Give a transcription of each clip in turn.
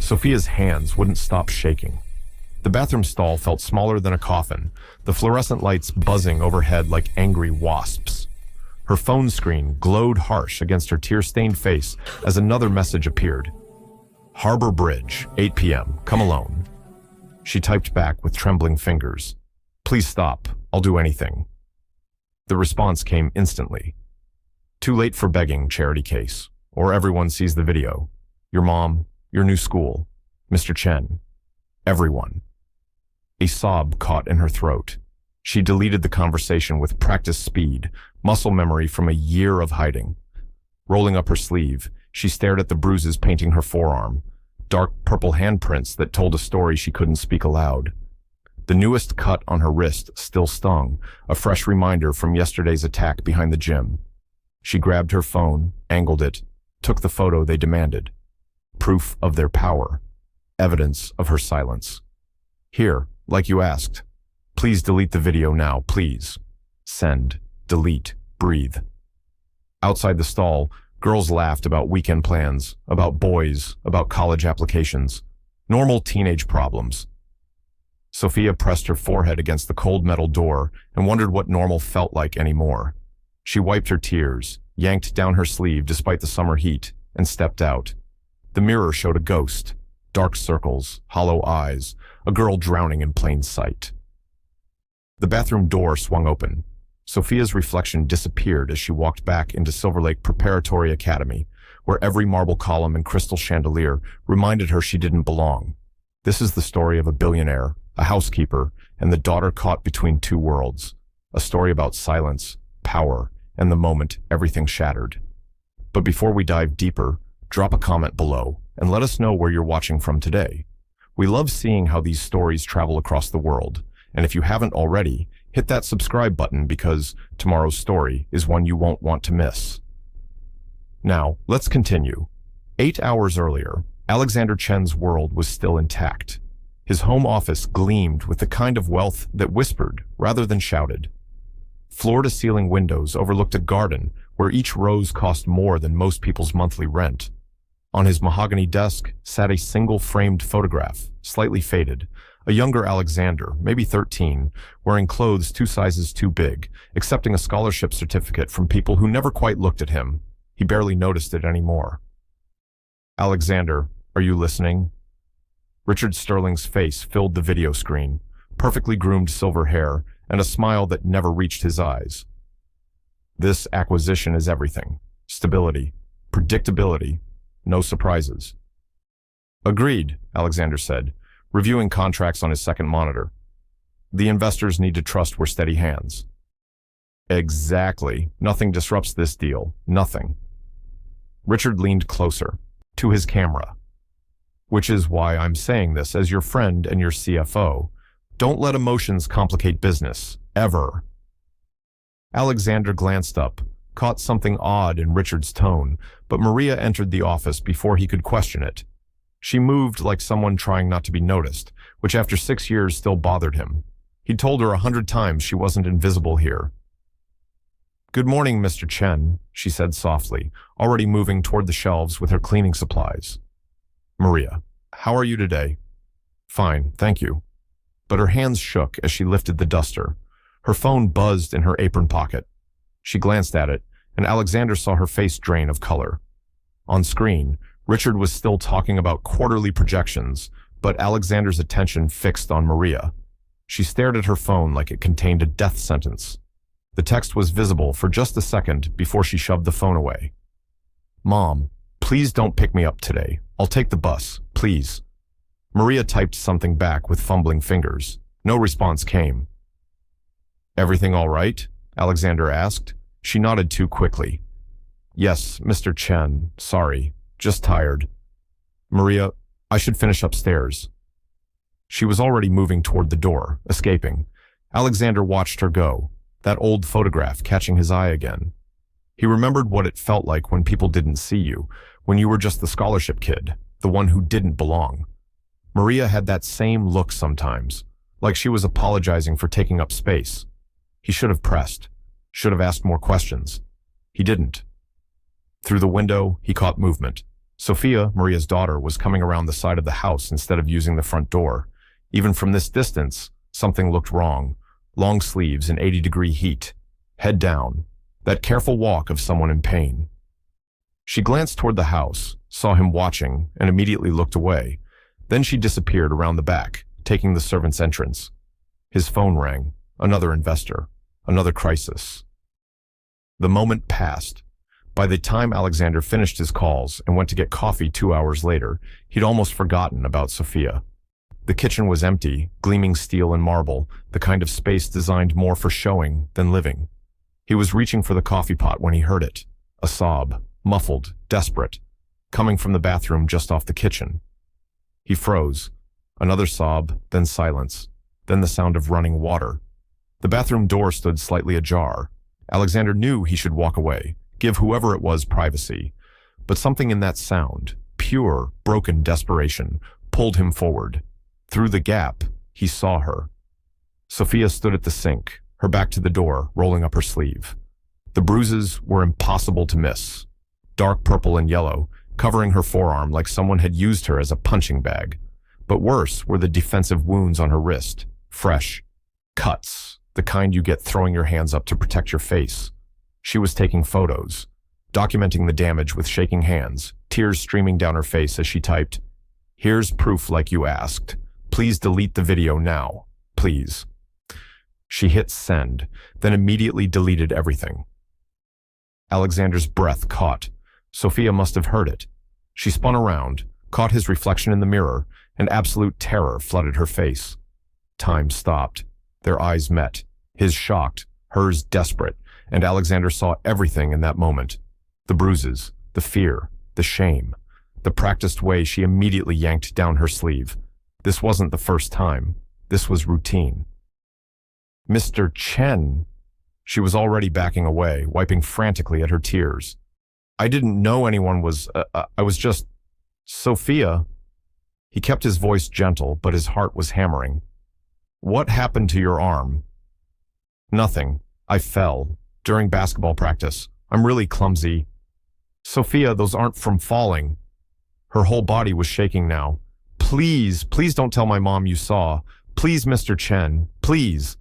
Sofia's hands wouldn't stop shaking. The bathroom stall felt smaller than a coffin, the fluorescent lights buzzing overhead like angry wasps. Her phone screen glowed harsh against her tear-stained face as another message appeared. Harbor Bridge, 8 p.m. Come alone. She typed back with trembling fingers. Please stop. I'll do anything. The response came instantly. Too late for begging, charity case. Or everyone sees the video. Your mom, your new school, Mr. Chen. Everyone. A sob caught in her throat. She deleted the conversation with practiced speed, muscle memory from a year of hiding. Rolling up her sleeve, she stared at the bruises painting her forearm, dark purple handprints that told a story she couldn't speak aloud. The newest cut on her wrist still stung, a fresh reminder from yesterday's attack behind the gym. She grabbed her phone, angled it, took the photo they demanded. Proof of their power. Evidence of her silence. Here, like you asked. Please delete the video now, please. Send, delete, breathe. Outside the stall, girls laughed about weekend plans, about boys, about college applications. Normal teenage problems. Sofia pressed her forehead against the cold metal door and wondered what normal felt like anymore. She wiped her tears, yanked down her sleeve despite the summer heat, and stepped out. The mirror showed a ghost. Dark circles, hollow eyes, a girl drowning in plain sight. The bathroom door swung open. Sofia's reflection disappeared as she walked back into Silver Lake Preparatory Academy, where every marble column and crystal chandelier reminded her she didn't belong. This is the story of a billionaire, a housekeeper, and the daughter caught between two worlds. A story about silence, power, and the moment everything shattered. But before we dive deeper, drop a comment below and let us know where you're watching from today. We love seeing how these stories travel across the world, and if you haven't already, hit that subscribe button because tomorrow's story is one you won't want to miss. Now, let's continue. 8 hours earlier, Alexander Chen's world was still intact. His home office gleamed with the kind of wealth that whispered rather than shouted. Floor-to-ceiling windows overlooked a garden where each rose cost more than most people's monthly rent. On his mahogany desk sat a single framed photograph, slightly faded, a younger Alexander, maybe 13, wearing clothes 2 sizes too big, accepting a scholarship certificate from people who never quite looked at him. He barely noticed it anymore. Alexander, are you listening? Richard Sterling's face filled the video screen, perfectly groomed silver hair, and a smile that never reached his eyes. This acquisition is everything. Stability, predictability, no surprises. Agreed, Alexander said, reviewing contracts on his second monitor. The investors need to trust we're steady hands. Exactly. Nothing disrupts this deal. Nothing. Richard leaned closer, to his camera. Which is why I'm saying this as your friend and your CFO. Don't let emotions complicate business. Ever. Alexander glanced up, caught something odd in Richard's tone, but Maria entered the office before he could question it. She moved like someone trying not to be noticed, which after 6 years still bothered him. He'd told her 100 times she wasn't invisible here. Good morning, Mr. Chen, she said softly, already moving toward the shelves with her cleaning supplies. Maria, how are you today? Fine, thank you. But her hands shook as she lifted the duster. Her phone buzzed in her apron pocket. She glanced at it, and Alexander saw her face drain of color. On screen, Richard was still talking about quarterly projections, but Alexander's attention fixed on Maria. She stared at her phone like it contained a death sentence. The text was visible for just a second before she shoved the phone away. Mom, please don't pick me up today. I'll take the bus, please. Maria typed something back with fumbling fingers. No response came. Everything all right? Alexander asked. She nodded too quickly. Yes, Mr. Chen, sorry. Just tired. Maria, I should finish upstairs. She was already moving toward the door, escaping. Alexander watched her go, that old photograph catching his eye again. He remembered what it felt like when people didn't see you, when you were just the scholarship kid, the one who didn't belong. Maria had that same look sometimes, like she was apologizing for taking up space. He should have pressed, should have asked more questions. He didn't. Through the window, he caught movement. Sofia, Maria's daughter, was coming around the side of the house instead of using the front door. Even from this distance, something looked wrong. Long sleeves in 80-degree heat. Head down. That careful walk of someone in pain. She glanced toward the house, saw him watching, and immediately looked away. Then she disappeared around the back, taking the servant's entrance. His phone rang. Another investor. Another crisis. The moment passed. By the time Alexander finished his calls and went to get coffee 2 hours later, he'd almost forgotten about Sofia. The kitchen was empty, gleaming steel and marble, the kind of space designed more for showing than living. He was reaching for the coffee pot when he heard it. A sob, muffled, desperate, coming from the bathroom just off the kitchen. He froze. Another sob, then silence, then the sound of running water. The bathroom door stood slightly ajar. Alexander knew he should walk away, give whoever it was privacy. But something in that sound, pure, broken desperation, pulled him forward. Through the gap, he saw her. Sofia stood at the sink, her back to the door, rolling up her sleeve. The bruises were impossible to miss. Dark purple and yellow, covering her forearm like someone had used her as a punching bag. But worse were the defensive wounds on her wrist, fresh. Cuts, the kind you get throwing your hands up to protect your face. She was taking photos, documenting the damage with shaking hands, tears streaming down her face as she typed, "Here's proof like you asked. Please delete the video now. Please." She hit send, then immediately deleted everything. Alexander's breath caught. Sofia must have heard it. She spun around, caught his reflection in the mirror, and absolute terror flooded her face. Time stopped. Their eyes met, his shocked, hers desperate, and Alexander saw everything in that moment. The bruises, the fear, the shame, the practiced way she immediately yanked down her sleeve. This wasn't the first time. This was routine. "Mr. Chen." She was already backing away, wiping frantically at her tears. "I didn't know anyone was, I was just, Sofia." He kept his voice gentle, but his heart was hammering. "What happened to your arm?" "Nothing. I fell. During basketball practice. I'm really clumsy." "Sofia, those aren't from falling." Her whole body was shaking now. "Please, please don't tell my mom you saw. Please, Mr. Chen, please."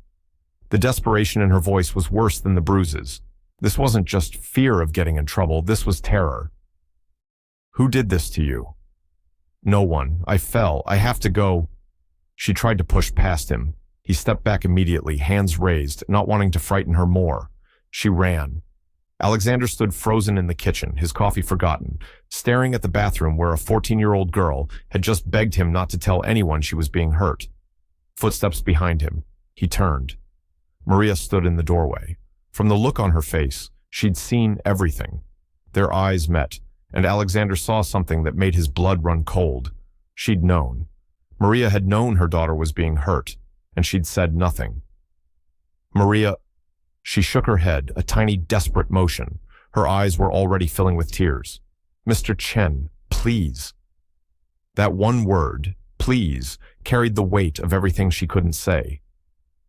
The desperation in her voice was worse than the bruises. This wasn't just fear of getting in trouble, this was terror. "Who did this to you?" "No one. I fell. I have to go." She tried to push past him. He stepped back immediately, hands raised, not wanting to frighten her more. She ran. Alexander stood frozen in the kitchen, his coffee forgotten, staring at the bathroom where a 14-year-old girl had just begged him not to tell anyone she was being hurt. Footsteps behind him. He turned. Maria stood in the doorway. From the look on her face, she'd seen everything. Their eyes met, and Alexander saw something that made his blood run cold. She'd known. Maria had known her daughter was being hurt, and she'd said nothing. "Maria..." She shook her head, a tiny, desperate motion. Her eyes were already filling with tears. "Mr. Chen, please." That one word, please, carried the weight of everything she couldn't say.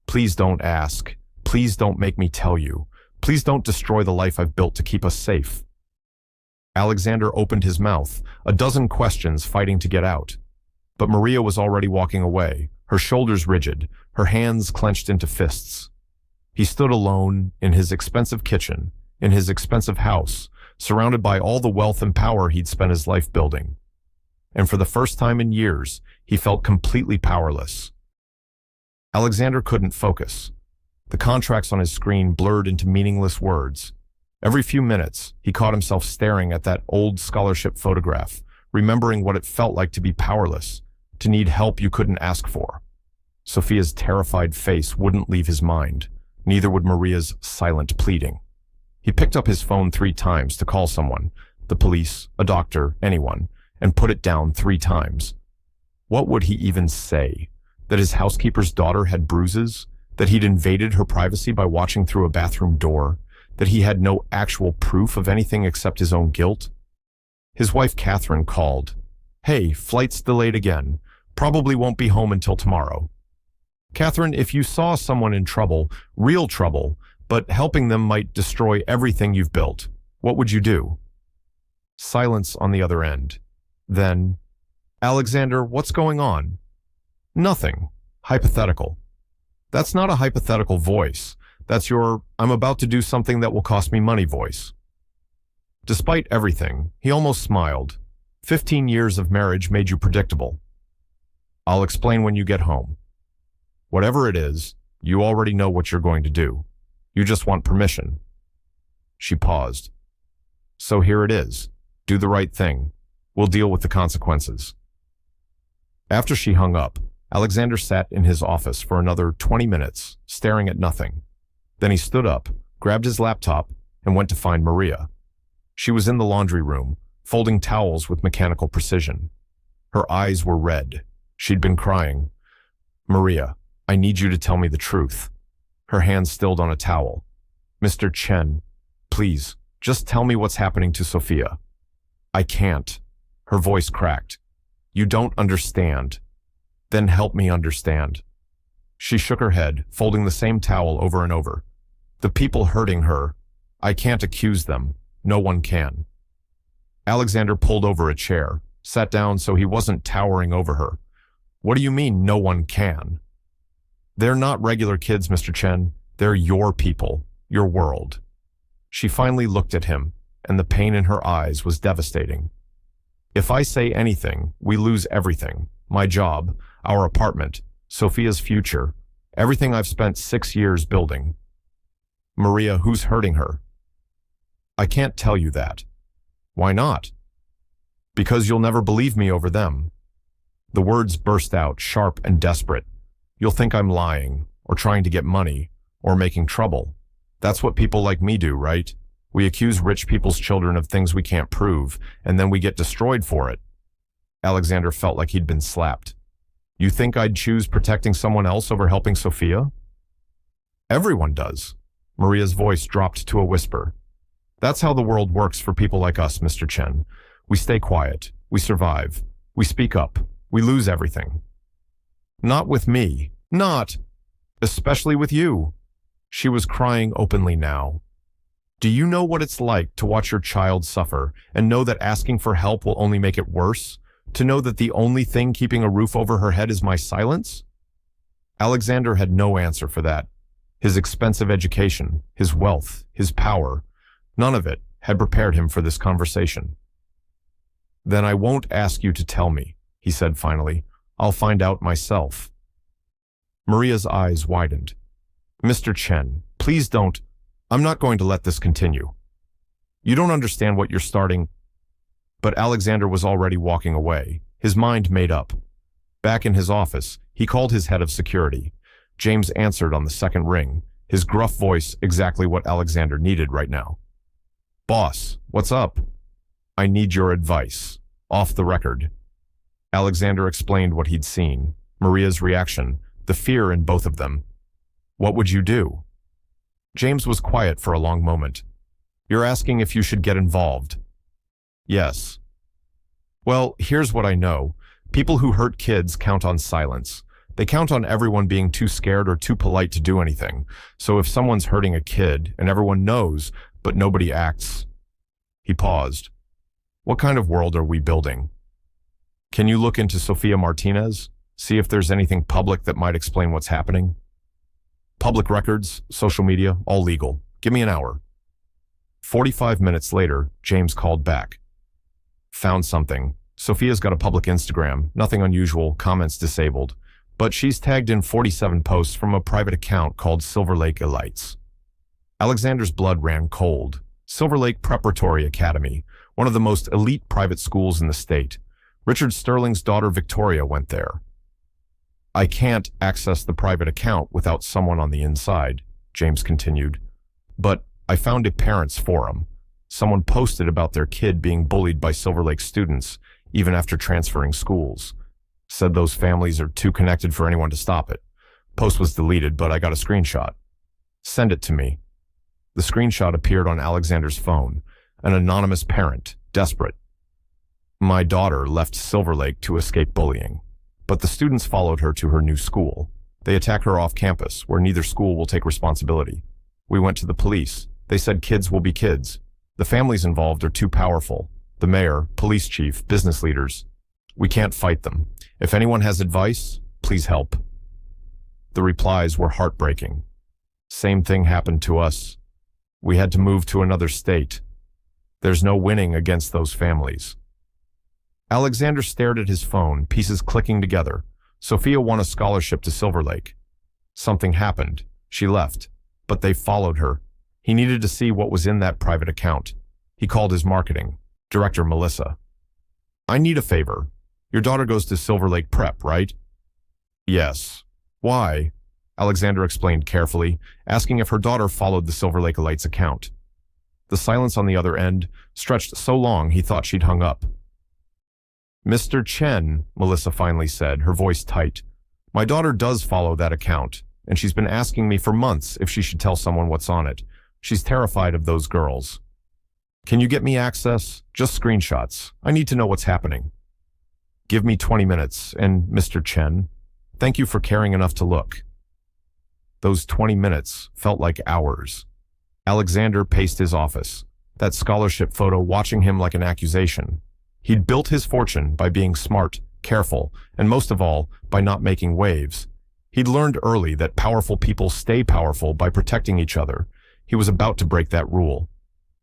"Please don't ask. Please don't make me tell you. Please don't destroy the life I've built to keep us safe." Alexander opened his mouth, a dozen questions fighting to get out. But Maria was already walking away, her shoulders rigid, her hands clenched into fists. He stood alone in his expensive kitchen, in his expensive house, surrounded by all the wealth and power he'd spent his life building. And for the first time in years, he felt completely powerless. Alexander couldn't focus. The contracts on his screen blurred into meaningless words. Every few minutes, he caught himself staring at that old scholarship photograph, remembering what it felt like to be powerless, to need help you couldn't ask for. Sofia's terrified face wouldn't leave his mind. Neither would Maria's silent pleading. He picked up his phone 3 times to call someone, the police, a doctor, anyone, and put it down 3 times. What would he even say? That his housekeeper's daughter had bruises? That he'd invaded her privacy by watching through a bathroom door? That he had no actual proof of anything except his own guilt? His wife Catherine called. "Hey, flight's delayed again. Probably won't be home until tomorrow." "Catherine, if you saw someone in trouble, real trouble, but helping them might destroy everything you've built, what would you do?" Silence on the other end. Then, Alexander, what's going on? Nothing. Hypothetical. That's not a hypothetical voice. That's your, I'm about to do something that will cost me money voice. Despite everything, he almost smiled. 15 years of marriage made you predictable. I'll explain when you get home. Whatever it is, you already know what you're going to do. You just want permission. She paused. So here it is. Do the right thing. We'll deal with the consequences. After she hung up, Alexander sat in his office for another 20 minutes, staring at nothing. Then he stood up, grabbed his laptop, and went to find Maria. She was in the laundry room, folding towels with mechanical precision. Her eyes were red. She'd been crying. Maria, I need you to tell me the truth. Her hand stilled on a towel. Mr. Chen, please, just tell me what's happening to Sofia. I can't. Her voice cracked. You don't understand. Then help me understand. She shook her head, folding the same towel over and over. The people hurting her, I can't accuse them. No one can. Alexander pulled over a chair, sat down so he wasn't towering over her. What do you mean, no one can? They're not regular kids, Mr. Chen. They're your people, your world. She finally looked at him, and the pain in her eyes was devastating. If I say anything, we lose everything. My job, our apartment, Sofia's future, everything I've spent 6 years building. Maria, who's hurting her? I can't tell you that. Why not? Because you'll never believe me over them. The words burst out, sharp and desperate. You'll think I'm lying, or trying to get money, or making trouble. That's what people like me do, right? We accuse rich people's children of things we can't prove, and then we get destroyed for it. Alexander felt like he'd been slapped. You think I'd choose protecting someone else over helping Sofia? Everyone does. Maria's voice dropped to a whisper. That's how the world works for people like us, Mr. Chen. We stay quiet. We survive. We speak up. We lose everything. Not with me. Not. Especially with you. She was crying openly now. Do you know what it's like to watch your child suffer and know that asking for help will only make it worse? To know that the only thing keeping a roof over her head is my silence? Alexander had no answer for that. His expensive education, his wealth, his power, none of it had prepared him for this conversation. Then I won't ask you to tell me, he said finally. I'll find out myself. Maria's eyes widened. Mr. Chen, please don't. I'm not going to let this continue. You don't understand what you're starting. But Alexander was already walking away, his mind made up. Back in his office, he called his head of security. James answered on the second ring, his gruff voice exactly what Alexander needed right now. Boss, what's up? I need your advice. Off the record. Alexander explained what he'd seen, Maria's reaction, the fear in both of them. What would you do? James was quiet for a long moment. You're asking if you should get involved. Yes. Well, here's what I know. People who hurt kids count on silence. They count on everyone being too scared or too polite to do anything. So if someone's hurting a kid and everyone knows, but nobody acts. He paused. What kind of world are we building? Can you look into Sofia Martinez? See if there's anything public that might explain what's happening? Public records, social media, all legal. Give me an hour. 45 minutes later, James called back. Found something. Sofia's got a public Instagram, nothing unusual, comments disabled. But she's tagged in 47 posts from a private account called Silver Lake Elites. Alexander's blood ran cold. Silver Lake Preparatory Academy, one of the most elite private schools in the state. Richard Sterling's daughter Victoria went there. I can't access the private account without someone on the inside, James continued. But I found a parents' forum. Someone posted about their kid being bullied by Silver Lake students, even after transferring schools. Said those families are too connected for anyone to stop it. Post was deleted, but I got a screenshot. Send it to me. The screenshot appeared on Alexander's phone. An anonymous parent, desperate. My daughter left Silver Lake to escape bullying, but the students followed her to her new school. They attack her off campus, where neither school will take responsibility. We went to the police. They said kids will be kids. The families involved are too powerful. The mayor, police chief, business leaders. We can't fight them. If anyone has advice, please help. The replies were heartbreaking. Same thing happened to us. We had to move to another state. There's no winning against those families. Alexander stared at his phone, pieces clicking together. Sofia won a scholarship to Silver Lake. Something happened. She left, but they followed her. He needed to see what was in that private account. He called his marketing director, Melissa. I need a favor. Your daughter goes to Silver Lake Prep, right? Yes. Why? Alexander explained carefully, asking if her daughter followed the Silver Lake Elites account. The silence on the other end stretched so long he thought she'd hung up. Mr. Chen, Melissa finally said, her voice tight. My daughter does follow that account, and she's been asking me for months if she should tell someone what's on it. She's terrified of those girls. Can you get me access? Just screenshots. I need to know what's happening. Give me 20 minutes, and Mr. Chen, thank you for caring enough to look. Those 20 minutes felt like hours. Alexander paced his office, that scholarship photo watching him like an accusation. He'd built his fortune by being smart, careful, and most of all, by not making waves. He'd learned early that powerful people stay powerful by protecting each other. He was about to break that rule.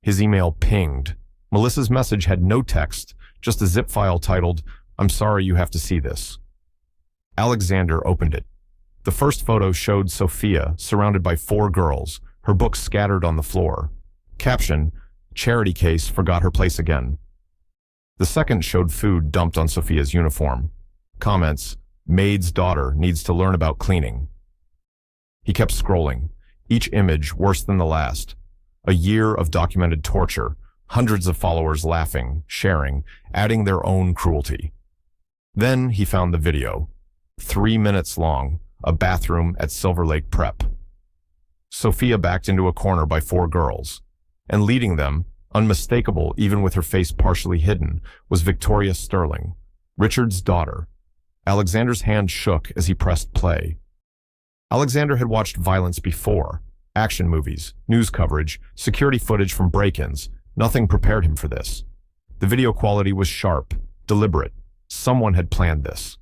His email pinged. Melissa's message had no text, just a zip file titled, I'm sorry you have to see this. Alexander opened it. The first photo showed Sofia surrounded by 4 girls, her books scattered on the floor. Caption, charity case forgot her place again. The second showed food dumped on Sofia's uniform. Comments, Maid's daughter needs to learn about cleaning. He kept scrolling, each image worse than the last. A year of documented torture, hundreds of followers laughing, sharing, adding their own cruelty. Then he found the video. 3 minutes long, a bathroom at Silver Lake Prep. Sofia backed into a corner by 4 girls, and leading them, unmistakable even with her face partially hidden, was Victoria Sterling, Richard's daughter. Alexander's hand shook as he pressed play. Alexander had watched violence before. Action movies, news coverage, security footage from break-ins. Nothing prepared him for this. The video quality was sharp, deliberate. Someone had planned this.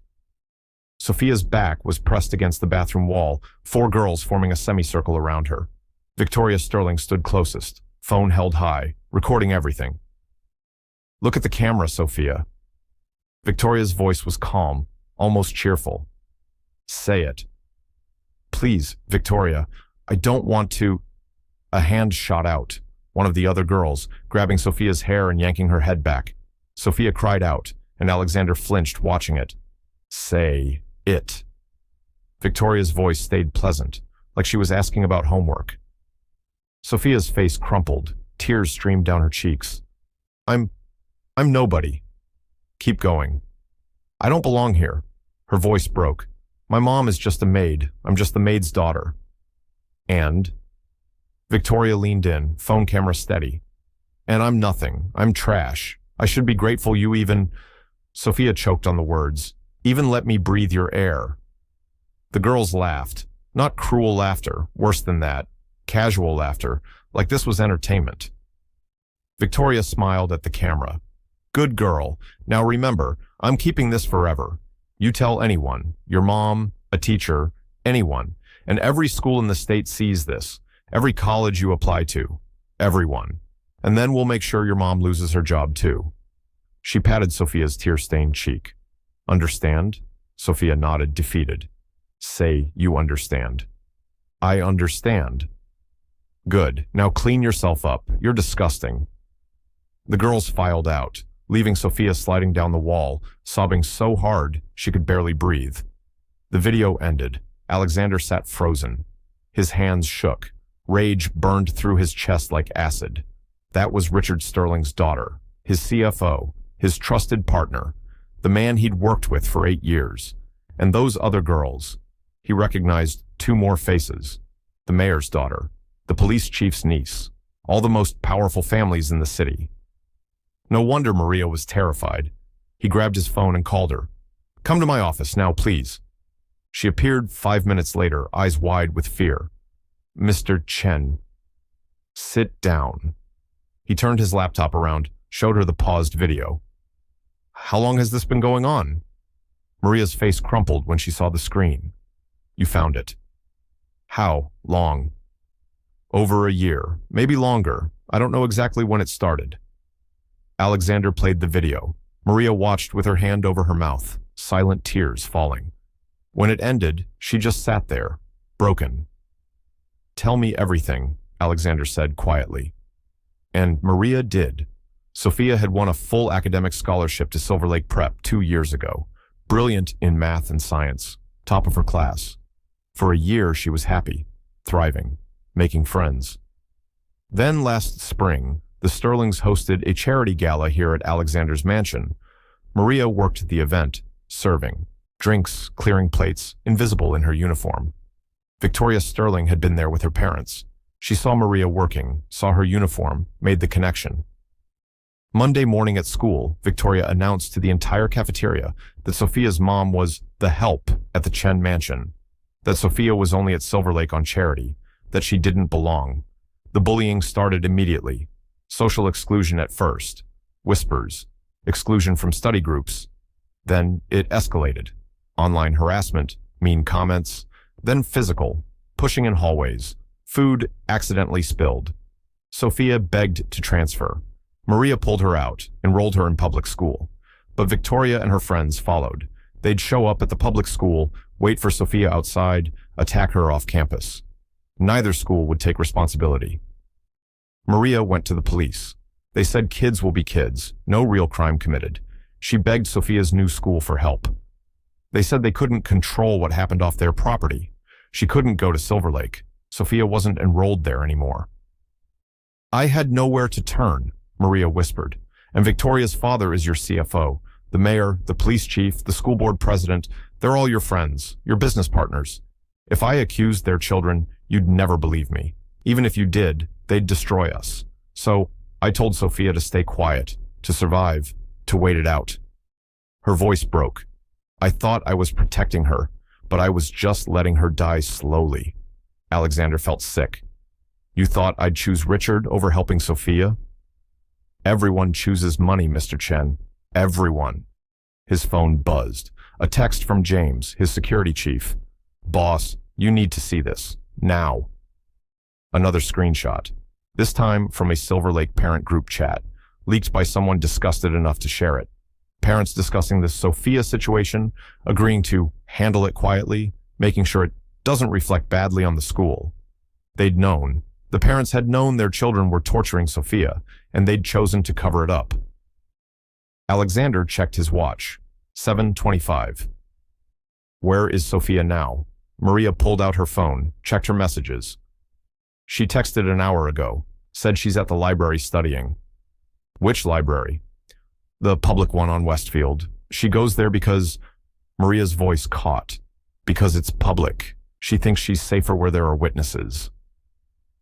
Sofia's back was pressed against the bathroom wall, 4 girls forming a semicircle around her. Victoria Sterling stood closest, phone held high, recording everything. Look at the camera, Sofia. Victoria's voice was calm, almost cheerful. Say it. Please, Victoria, I don't want to... A hand shot out, one of the other girls, grabbing Sofia's hair and yanking her head back. Sofia cried out, and Alexander flinched watching it. Say it. Victoria's voice stayed pleasant, like she was asking about homework. Sofia's face crumpled, tears streamed down her cheeks. I'm nobody. Keep going. I don't belong here. Her voice broke. My mom is just a maid. I'm just the maid's daughter. And? Victoria leaned in, phone camera steady. And I'm nothing. I'm trash. I should be grateful you even... Sofia choked on the words. Even let me breathe your air. The girls laughed. Not cruel laughter, worse than that. Casual laughter, like this was entertainment. Victoria smiled at the camera. Good girl. Now remember, I'm keeping this forever. You tell anyone, your mom, a teacher, anyone, and every school in the state sees this, every college you apply to, everyone. And then we'll make sure your mom loses her job too. She patted Sofia's tear-stained cheek. Understand? Sofia nodded, defeated. Say you understand. I understand. Good. Now clean yourself up. You're disgusting. The girls filed out, leaving Sofia sliding down the wall, sobbing so hard she could barely breathe. The video ended. Alexander sat frozen. His hands shook. Rage burned through his chest like acid. That was Richard Sterling's daughter, his CFO, his trusted partner, the man he'd worked with for 8 years. And those other girls. He recognized 2 more faces. The mayor's daughter, the police chief's niece, all the most powerful families in the city. No wonder Maria was terrified. He grabbed his phone and called her. Come to my office now, please. She appeared 5 minutes later, eyes wide with fear. Mr. Chen. Sit down. He turned his laptop around, showed her the paused video. How long has this been going on? Maria's face crumpled when she saw the screen. You found it. How long? Over a year, maybe longer. I don't know exactly when it started. Alexander played the video. Maria watched with her hand over her mouth, silent tears falling. When it ended, she just sat there, broken. Tell me everything, Alexander said quietly. And Maria did. Sofia had won a full academic scholarship to Silver Lake Prep 2 years ago. Brilliant in math and science, top of her class. For a year, she was happy, thriving, making friends. Then last spring, the Sterlings hosted a charity gala here at Alexander's mansion. Maria worked the event, serving, drinks, clearing plates, invisible in her uniform. Victoria Sterling had been there with her parents. She saw Maria working, saw her uniform, made the connection. Monday morning at school, Victoria announced to the entire cafeteria that Sofia's mom was the help at the Chen mansion, that Sofia was only at Silver Lake on charity, that she didn't belong. The bullying started immediately. Social exclusion at first, whispers, exclusion from study groups. Then it escalated. Online harassment, mean comments, then physical, pushing in hallways, food accidentally spilled. Sofia begged to transfer. Maria pulled her out, enrolled her in public school. But Victoria and her friends followed. They'd show up at the public school, wait for Sofia outside, attack her off campus. Neither school would take responsibility. Maria went to the police. They said kids will be kids, no real crime committed. She begged Sofia's new school for help. They said they couldn't control what happened off their property. She couldn't go to Silver Lake. Sofia wasn't enrolled there anymore. I had nowhere to turn, Maria whispered, and Victoria's father is your CFO. The mayor, the police chief, the school board president, they're all your friends, your business partners. If I accused their children, you'd never believe me. Even if you did, they'd destroy us. So I told Sofia to stay quiet, to survive, to wait it out. Her voice broke. I thought I was protecting her, but I was just letting her die slowly. Alexander felt sick. You thought I'd choose Richard over helping Sofia? Everyone chooses money, Mr. Chen. Everyone. His phone buzzed. A text from James, his security chief. Boss, you need to see this. Now. Another screenshot. This time from a Silver Lake parent group chat, leaked by someone disgusted enough to share it. Parents discussing the Sofia situation, agreeing to handle it quietly, making sure it doesn't reflect badly on the school. They'd known. The parents had known their children were torturing Sofia, and they'd chosen to cover it up. Alexander checked his watch. 7:25. Where is Sofia now? Maria pulled out her phone, checked her messages. She texted an hour ago, said she's at the library studying. Which library? The public one on Westfield. She goes there because... Maria's voice caught. Because it's public. She thinks she's safer where there are witnesses.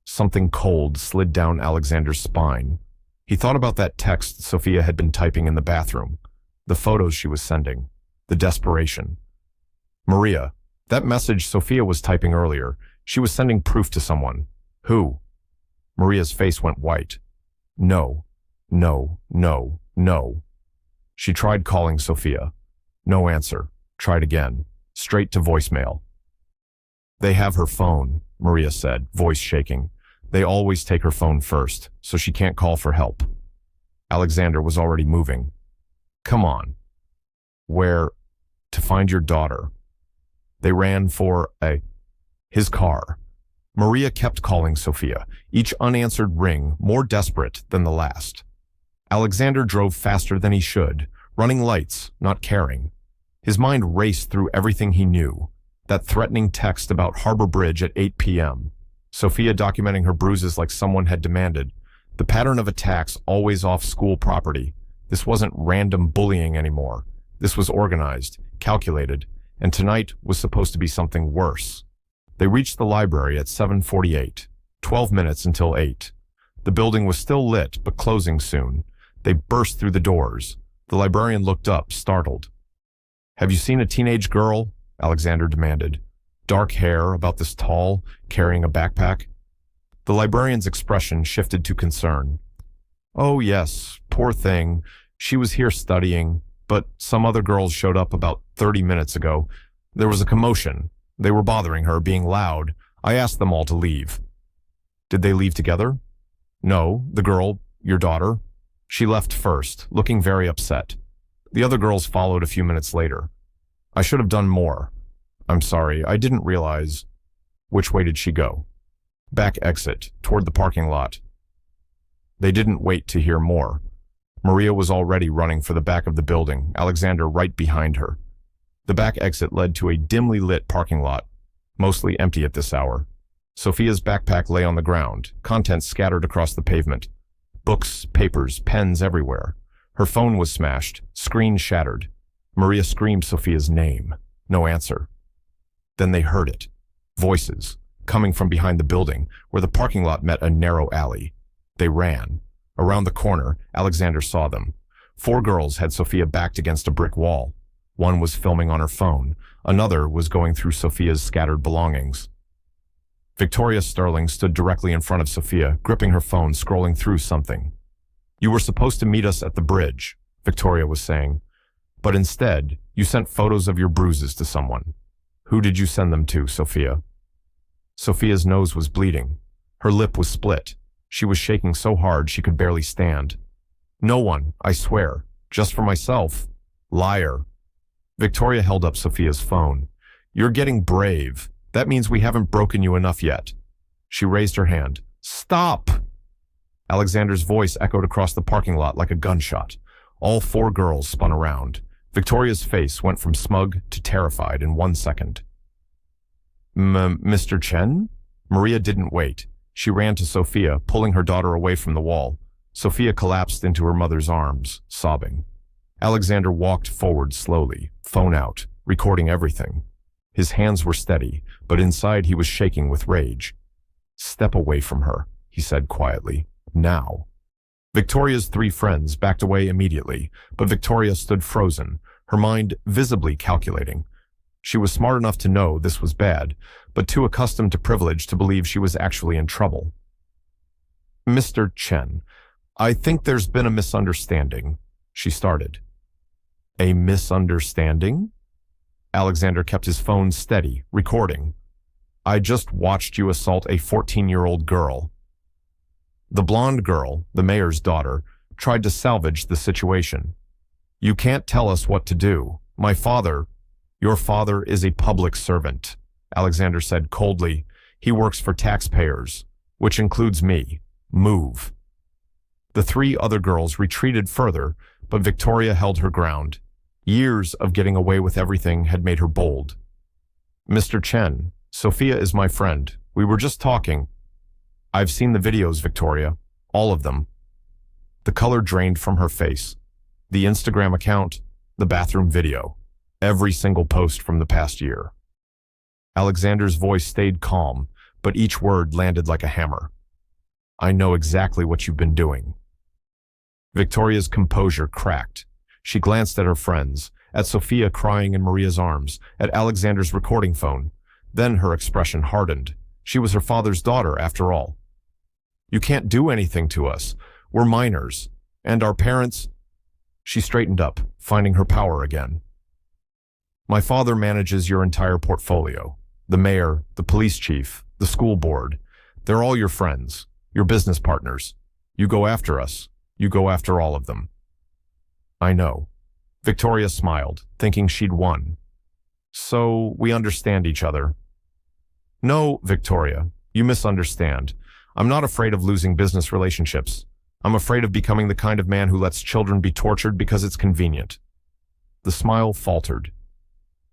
Something cold slid down Alexander's spine. He thought about that text Sofia had been typing in the bathroom, the photos she was sending, the desperation. Maria, that message Sofia was typing earlier, she was sending proof to someone. Who? Maria's face went white. No, no, no, no. She tried calling Sofia. No answer. Tried again. Straight to voicemail. They have her phone, Maria said, voice shaking. They always take her phone first, so she can't call for help. Alexander was already moving. Come on. Where? To find your daughter. They ran for his car. Maria kept calling Sofia, each unanswered ring more desperate than the last. Alexander drove faster than he should, running lights, not caring. His mind raced through everything he knew. That threatening text about Harbor Bridge at 8 p.m. Sofia documenting her bruises like someone had demanded. The pattern of attacks always off school property. This wasn't random bullying anymore. This was organized, calculated, and tonight was supposed to be something worse. They reached the library at 7:48, 12 minutes until 8. The building was still lit, but closing soon. They burst through the doors. The librarian looked up, startled. Have you seen a teenage girl? Alexander demanded. Dark hair, about this tall, carrying a backpack. The librarian's expression shifted to concern. Oh, yes, poor thing. She was here studying, but some other girls showed up about 30 minutes ago. There was a commotion. They were bothering her, being loud. I asked them all to leave. Did they leave together? No, the girl, your daughter. She left first, looking very upset. The other girls followed a few minutes later. I should have done more. I'm sorry, I didn't realize. Which way did she go? Back exit, toward the parking lot. They didn't wait to hear more. Maria was already running for the back of the building, Alexander right behind her. The back exit led to a dimly lit parking lot, mostly empty at this hour. Sofia's backpack lay on the ground, contents scattered across the pavement. Books, papers, pens everywhere. Her phone was smashed, screen shattered. Maria screamed Sofia's name. No answer. Then they heard it. Voices, coming from behind the building, where the parking lot met a narrow alley. They ran. Around the corner, Alexander saw them. 4 girls had Sofia backed against a brick wall. One was filming on her phone. Another was going through Sofia's scattered belongings. Victoria Sterling stood directly in front of Sofia, gripping her phone, scrolling through something. You were supposed to meet us at the bridge, Victoria was saying. But instead, you sent photos of your bruises to someone. Who did you send them to, Sofia? Sofia's nose was bleeding. Her lip was split. She was shaking so hard she could barely stand. No one, I swear. Just for myself. Liar. Victoria held up Sofia's phone. You're getting brave. That means we haven't broken you enough yet. She raised her hand. Stop! Alexander's voice echoed across the parking lot like a gunshot. All 4 girls spun around. Victoria's face went from smug to terrified in 1 second. Mr. Chen? Maria didn't wait. She ran to Sofia, pulling her daughter away from the wall. Sofia collapsed into her mother's arms, sobbing. Alexander walked forward slowly, phone out, recording everything. His hands were steady, but inside he was shaking with rage. Step away from her, he said quietly. Now. Victoria's 3 friends backed away immediately, but Victoria stood frozen, her mind visibly calculating. She was smart enough to know this was bad, but too accustomed to privilege to believe she was actually in trouble. Mr. Chen, I think there's been a misunderstanding, she started. A misunderstanding? Alexander kept his phone steady, recording. I just watched you assault a 14-year-old girl. The blonde girl, the mayor's daughter, tried to salvage the situation. You can't tell us what to do. Your father is a public servant, Alexander said coldly. He works for taxpayers, which includes me. Move. The 3 other girls retreated further, but Victoria held her ground. Years of getting away with everything had made her bold. Mr. Chen, Sofia is my friend. We were just talking. I've seen the videos, Victoria. All of them. The color drained from her face. The Instagram account, the bathroom video. Every single post from the past year. Alexander's voice stayed calm, but each word landed like a hammer. I know exactly what you've been doing. Victoria's composure cracked. She glanced at her friends, at Sofia crying in Maria's arms, at Alexander's recording phone. Then her expression hardened. She was her father's daughter, after all. You can't do anything to us. We're minors. And our parents... She straightened up, finding her power again. My father manages your entire portfolio. The mayor, the police chief, the school board. They're all your friends, your business partners. You go after us. You go after all of them. I know. Victoria smiled, thinking she'd won. So we understand each other. No, Victoria, you misunderstand. I'm not afraid of losing business relationships. I'm afraid of becoming the kind of man who lets children be tortured because it's convenient. The smile faltered.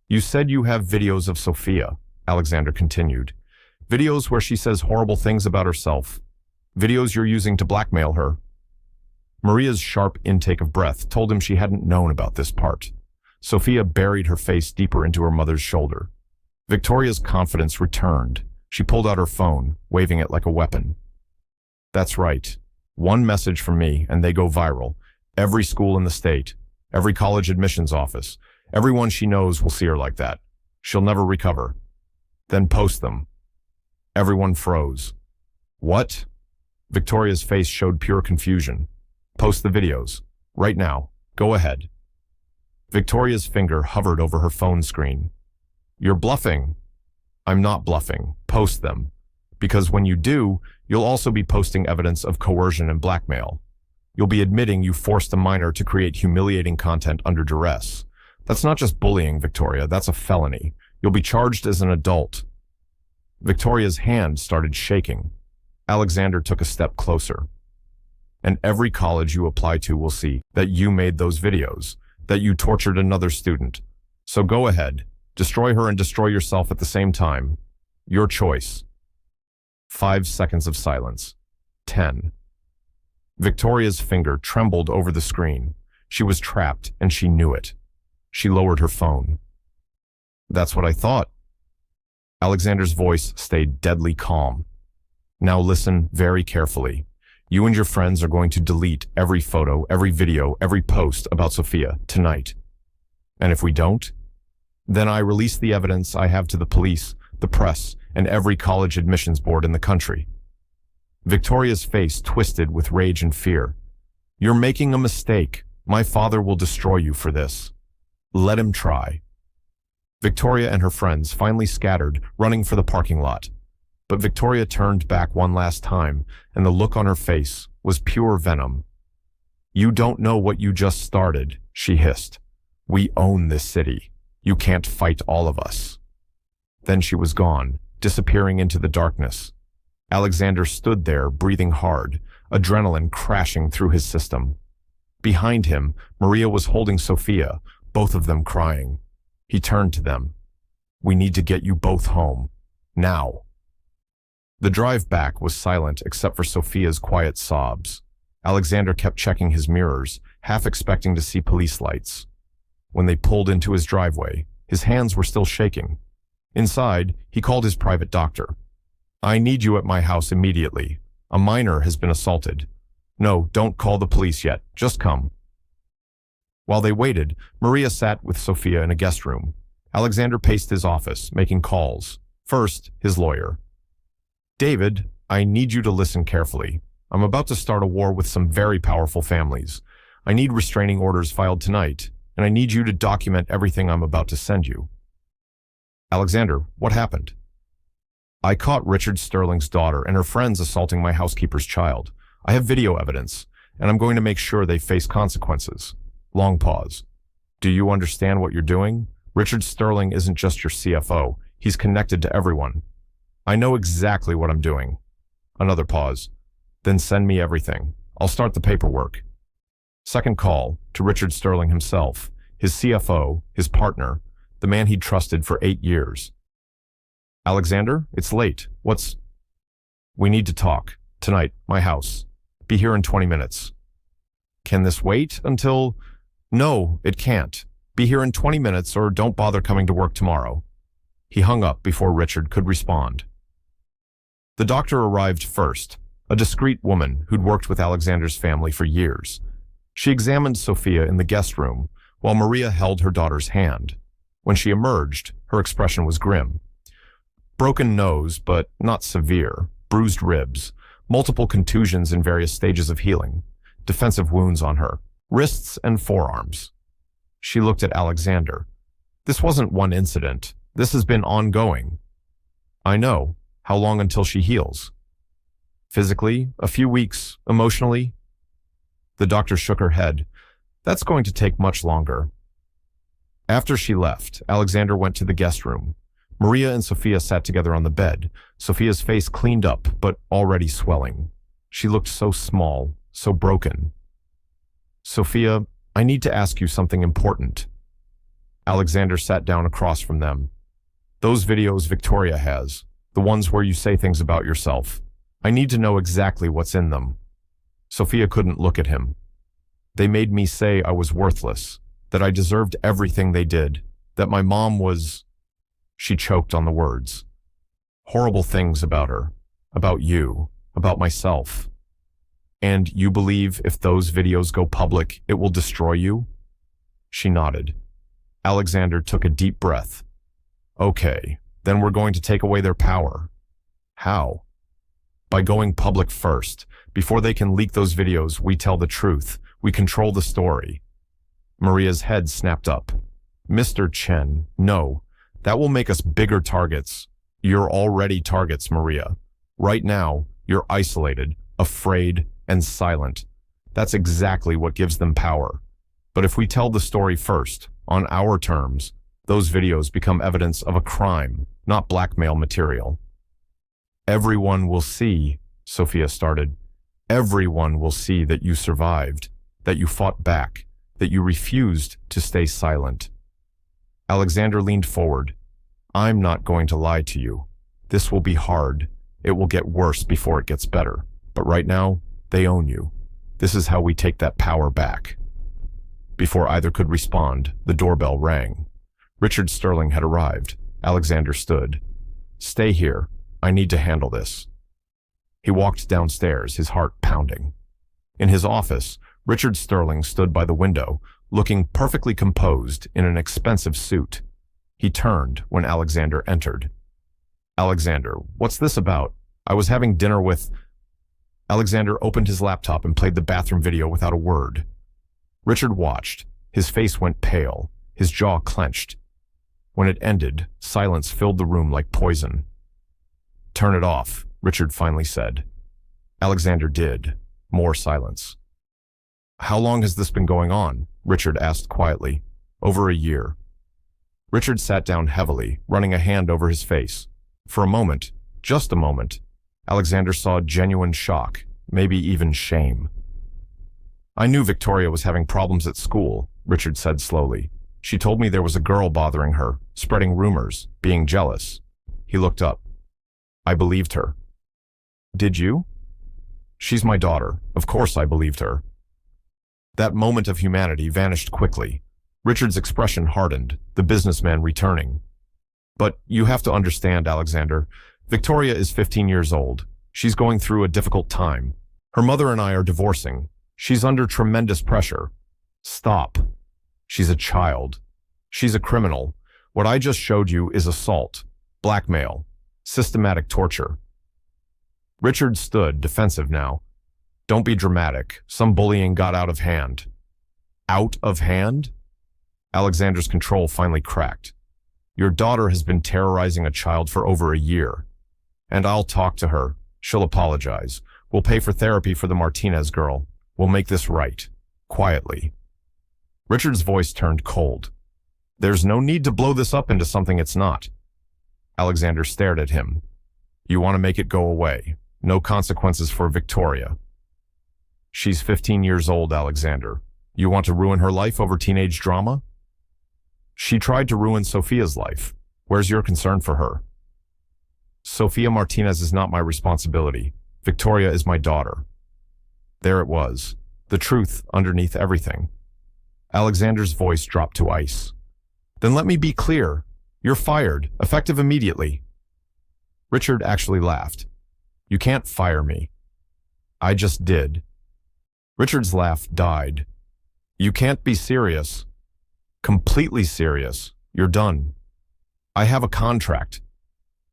You said you have videos of Sofia, Alexander continued. Videos where she says horrible things about herself. Videos you're using to blackmail her. Maria's sharp intake of breath told him she hadn't known about this part. Sofia buried her face deeper into her mother's shoulder. Victoria's confidence returned. She pulled out her phone, waving it like a weapon. That's right. One message from me and they go viral. Every school in the state, every college admissions office, everyone she knows will see her like that. She'll never recover. Then post them. Everyone froze. What? Victoria's face showed pure confusion. Post the videos. Right now. Go ahead. Victoria's finger hovered over her phone screen. You're bluffing. I'm not bluffing. Post them. Because when you do, you'll also be posting evidence of coercion and blackmail. You'll be admitting you forced a minor to create humiliating content under duress. That's not just bullying, Victoria. That's a felony. You'll be charged as an adult. Victoria's hand started shaking. Alexander took a step closer. And every college you apply to will see that you made those videos, that you tortured another student. So go ahead, destroy her and destroy yourself at the same time. Your choice. 5 seconds of silence. 10. Victoria's finger trembled over the screen. She was trapped, and she knew it. She lowered her phone. That's what I thought. Alexander's voice stayed deadly calm. Now listen very carefully. You and your friends are going to delete every photo, every video, every post about Sofia tonight. And if we don't, then I release the evidence I have to the police, the press, and every college admissions board in the country. Victoria's face twisted with rage and fear. You're making a mistake. My father will destroy you for this. Let him try. Victoria and her friends finally scattered, running for the parking lot. But Victoria turned back one last time, and the look on her face was pure venom. You don't know what you just started, she hissed. We own this city. You can't fight all of us. Then she was gone, disappearing into the darkness. Alexander stood there, breathing hard, adrenaline crashing through his system. Behind him, Maria was holding Sofia, both of them crying. He turned to them. We need to get you both home. Now. The drive back was silent except for Sofia's quiet sobs. Alexander kept checking his mirrors, half expecting to see police lights. When they pulled into his driveway, his hands were still shaking. Inside, he called his private doctor. I need you at my house immediately. A minor has been assaulted. No, don't call the police yet. Just come. While they waited, Maria sat with Sofia in a guest room. Alexander paced his office, making calls. First, his lawyer. David, I need you to listen carefully. I'm about to start a war with some very powerful families. I need restraining orders filed tonight, and I need you to document everything I'm about to send you. Alexander, what happened? I caught Richard Sterling's daughter and her friends assaulting my housekeeper's child. I have video evidence, and I'm going to make sure they face consequences. Long pause. Do you understand what you're doing? Richard Sterling isn't just your CFO. He's connected to everyone. I know exactly what I'm doing. Another pause. Then send me everything. I'll start the paperwork. Second call to Richard Sterling himself, his CFO, his partner, the man he'd trusted for 8 years. Alexander, it's late. We need to talk. Tonight, my house. Be here in 20 minutes. Can this wait until... No, it can't. Be here in 20 minutes or don't bother coming to work tomorrow. He hung up before Richard could respond. The doctor arrived first, a discreet woman who'd worked with Alexander's family for years. She examined Sofia in the guest room, while Maria held her daughter's hand. When she emerged, her expression was grim. Broken nose, but not severe, bruised ribs, multiple contusions in various stages of healing, defensive wounds on her, wrists and forearms. She looked at Alexander. This wasn't one incident. This has been ongoing. I know. How long until she heals? Physically, a few weeks. Emotionally? The doctor shook her head. That's going to take much longer. After she left, Alexander went to the guest room. Maria and Sofia sat together on the bed, Sofia's face cleaned up, but already swelling. She looked so small, so broken. Sofia, I need to ask you something important. Alexander sat down across from them. Those videos Victoria has, the ones where you say things about yourself. I need to know exactly what's in them. Sofia couldn't look at him. They made me say I was worthless, that I deserved everything they did, that my mom was... She choked on the words. Horrible things about her, about you, about myself. And you believe if those videos go public, it will destroy you? She nodded. Alexander took a deep breath. Okay, then we're going to take away their power. How? By going public first, Before they can leak those videos, we tell the truth. We control the story. Maria's head snapped up. Mr. Chen, no. That will make us bigger targets. You're already targets, Maria. Right now, you're isolated, afraid, and silent. That's exactly what gives them power. But if we tell the story first, on our terms, those videos become evidence of a crime, not blackmail material. Everyone will see, Sofia started. Everyone will see that you survived, that you fought back, that you refused to stay silent. Alexander leaned forward. I'm not going to lie to you. This will be hard. It will get worse before it gets better. But right now, they own you. This is how we take that power back. Before either could respond, the doorbell rang. Richard Sterling had arrived. Alexander stood. Stay here. I need to handle this. He walked downstairs, his heart pounding. In his office, Richard Sterling stood by the window, looking perfectly composed in an expensive suit. He turned when Alexander entered. Alexander, what's this about? I was having dinner with... Alexander opened his laptop and played the bathroom video without a word. Richard watched. His face went pale, his jaw clenched. When it ended, silence filled the room like poison. Turn it off, Richard finally said. Alexander did. More silence. How long has this been going on? Richard asked quietly. Over a year. Richard sat down heavily, running a hand over his face. For a moment, just a moment, Alexander saw genuine shock, maybe even shame. I knew Victoria was having problems at school, Richard said slowly. She told me there was a girl bothering her, spreading rumors, being jealous. He looked up. I believed her. Did you? She's my daughter. Of course I believed her. That moment of humanity vanished quickly. Richard's expression hardened, the businessman returning. But you have to understand, Alexander. Victoria is 15 years old. She's going through a difficult time. Her mother and I are divorcing. She's under tremendous pressure. Stop. She's a child. She's a criminal. What I just showed you is assault, blackmail, systematic torture. Richard stood, defensive now. Don't be dramatic. Some bullying got out of hand. Out of hand? Alexander's control finally cracked. Your daughter has been terrorizing a child for over a year. And I'll talk to her. She'll apologize. We'll pay for therapy for the Martinez girl. We'll make this right. Quietly. Richard's voice turned cold. There's no need to blow this up into something it's not. Alexander stared at him. You want to make it go away. No consequences for Victoria. She's 15 years old, Alexander. You want to ruin her life over teenage drama? She tried to ruin Sofia's life. Where's your concern for her? Sofia Martinez is not my responsibility. Victoria is my daughter. There it was. The truth underneath everything. Alexander's voice dropped to ice. Then let me be clear. You're fired, effective immediately. Richard actually laughed. You can't fire me. I just did. Richard's laugh died. You can't be serious. Completely serious. You're done. I have a contract.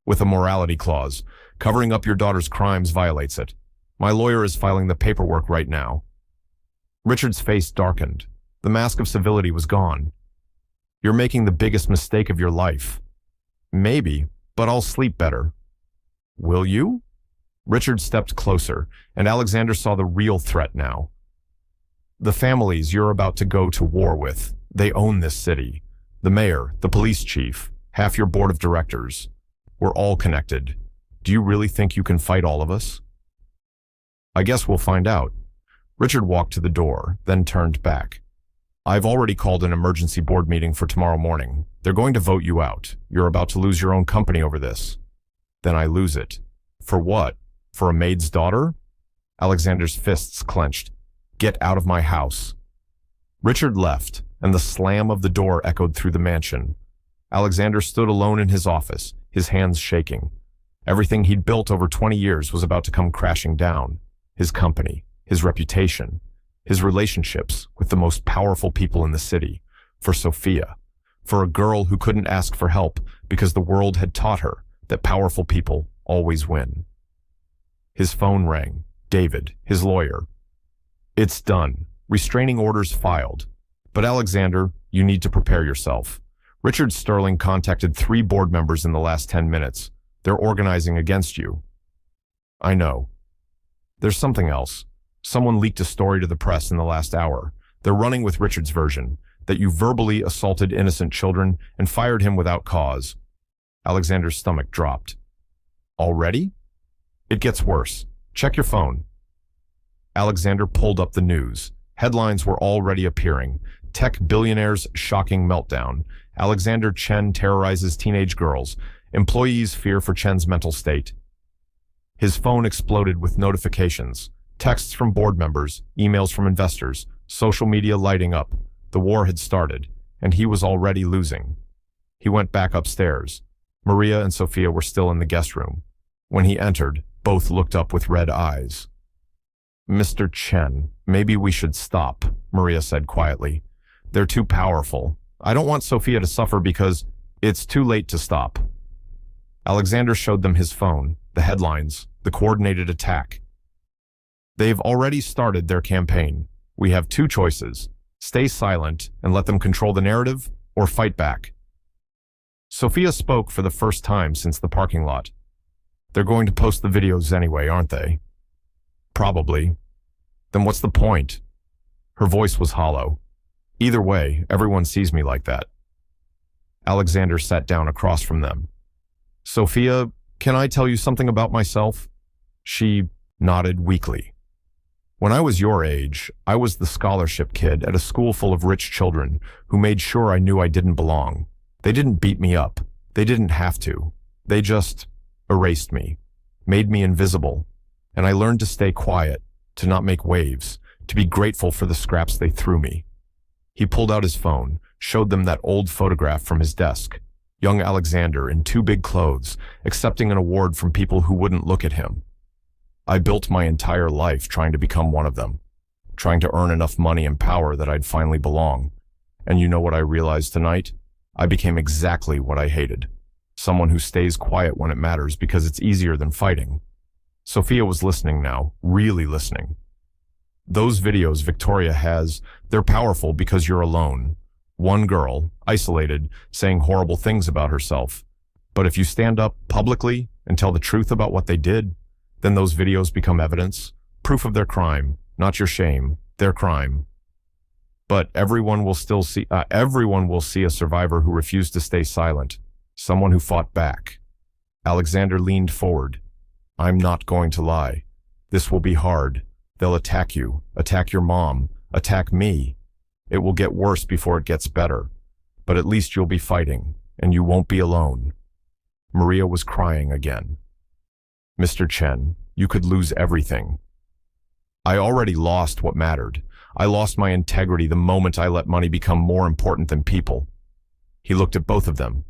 With a morality clause. Covering up your daughter's crimes violates it. My lawyer is filing the paperwork right now. Richard's face darkened. The mask of civility was gone. You're making the biggest mistake of your life. Maybe, but I'll sleep better. Will you? Richard stepped closer, and Alexander saw the real threat now. The families you're about to go to war with, they own this city. The mayor, the police chief, half your board of directors. We're all connected. Do you really think you can fight all of us? I guess we'll find out. Richard walked to the door, then turned back. I've already called an emergency board meeting for tomorrow morning. They're going to vote you out. You're about to lose your own company over this. Then I lose it. For what? For a maid's daughter? Alexander's fists clenched. Get out of my house. Richard left, and the slam of the door echoed through the mansion. Alexander stood alone in his office, his hands shaking. Everything he'd built over 20 years was about to come crashing down. His company, his reputation, his relationships with the most powerful people in the city, for Sofia, for a girl who couldn't ask for help because the world had taught her that powerful people always win. His phone rang. David, his lawyer. It's done. Restraining orders filed. But Alexander, you need to prepare yourself. Richard Sterling contacted 3 board members in the last 10 minutes. They're organizing against you. I know. There's something else. Someone leaked a story to the press in the last hour. They're running with Richard's version, that you verbally assaulted innocent children and fired him without cause. Alexander's stomach dropped. Already? It gets worse. Check your phone. Alexander pulled up the news. Headlines were already appearing. Tech billionaire's shocking meltdown. Alexander Chen terrorizes teenage girls. Employees fear for Chen's mental state. His phone exploded with notifications. Texts from board members, emails from investors, social media lighting up. The war had started, and he was already losing. He went back upstairs. Maria and Sofia were still in the guest room. When he entered, both looked up with red eyes. Mr. Chen, maybe we should stop, Maria said quietly. They're too powerful. I don't want Sofia to suffer because it's too late to stop. Alexander showed them his phone, the headlines, the coordinated attack. They've already started their campaign. We have 2 choices. Stay silent and let them control the narrative, or fight back. Sofia spoke for the first time since the parking lot. They're going to post the videos anyway, aren't they? Probably. Then what's the point? Her voice was hollow. Either way, everyone sees me like that. Alexander sat down across from them. Sofia, can I tell you something about myself? She nodded weakly. When I was your age, I was the scholarship kid at a school full of rich children who made sure I knew I didn't belong. They didn't beat me up. They didn't have to. They just erased me, made me invisible. And I learned to stay quiet, to not make waves, to be grateful for the scraps they threw me. He pulled out his phone, showed them that old photograph from his desk. Young Alexander in 2 big clothes, accepting an award from people who wouldn't look at him. I built my entire life trying to become one of them, trying to earn enough money and power that I'd finally belong. And you know what I realized tonight? I became exactly what I hated. Someone who stays quiet when it matters because it's easier than fighting. Sofia was listening now, really listening. Those videos Victoria has, they're powerful because you're alone. One girl, isolated, saying horrible things about herself. But if you stand up publicly and tell the truth about what they did, then those videos become evidence, proof of their crime, not your shame, their crime. But everyone will see a survivor who refused to stay silent, someone who fought back. Alexander leaned forward. I'm not going to lie. This will be hard. They'll attack you, attack your mom, attack me. It will get worse before it gets better. But at least you'll be fighting, and you won't be alone. Maria was crying again. Mr. Chen, you could lose everything. I already lost what mattered. I lost my integrity the moment I let money become more important than people. He looked at both of them.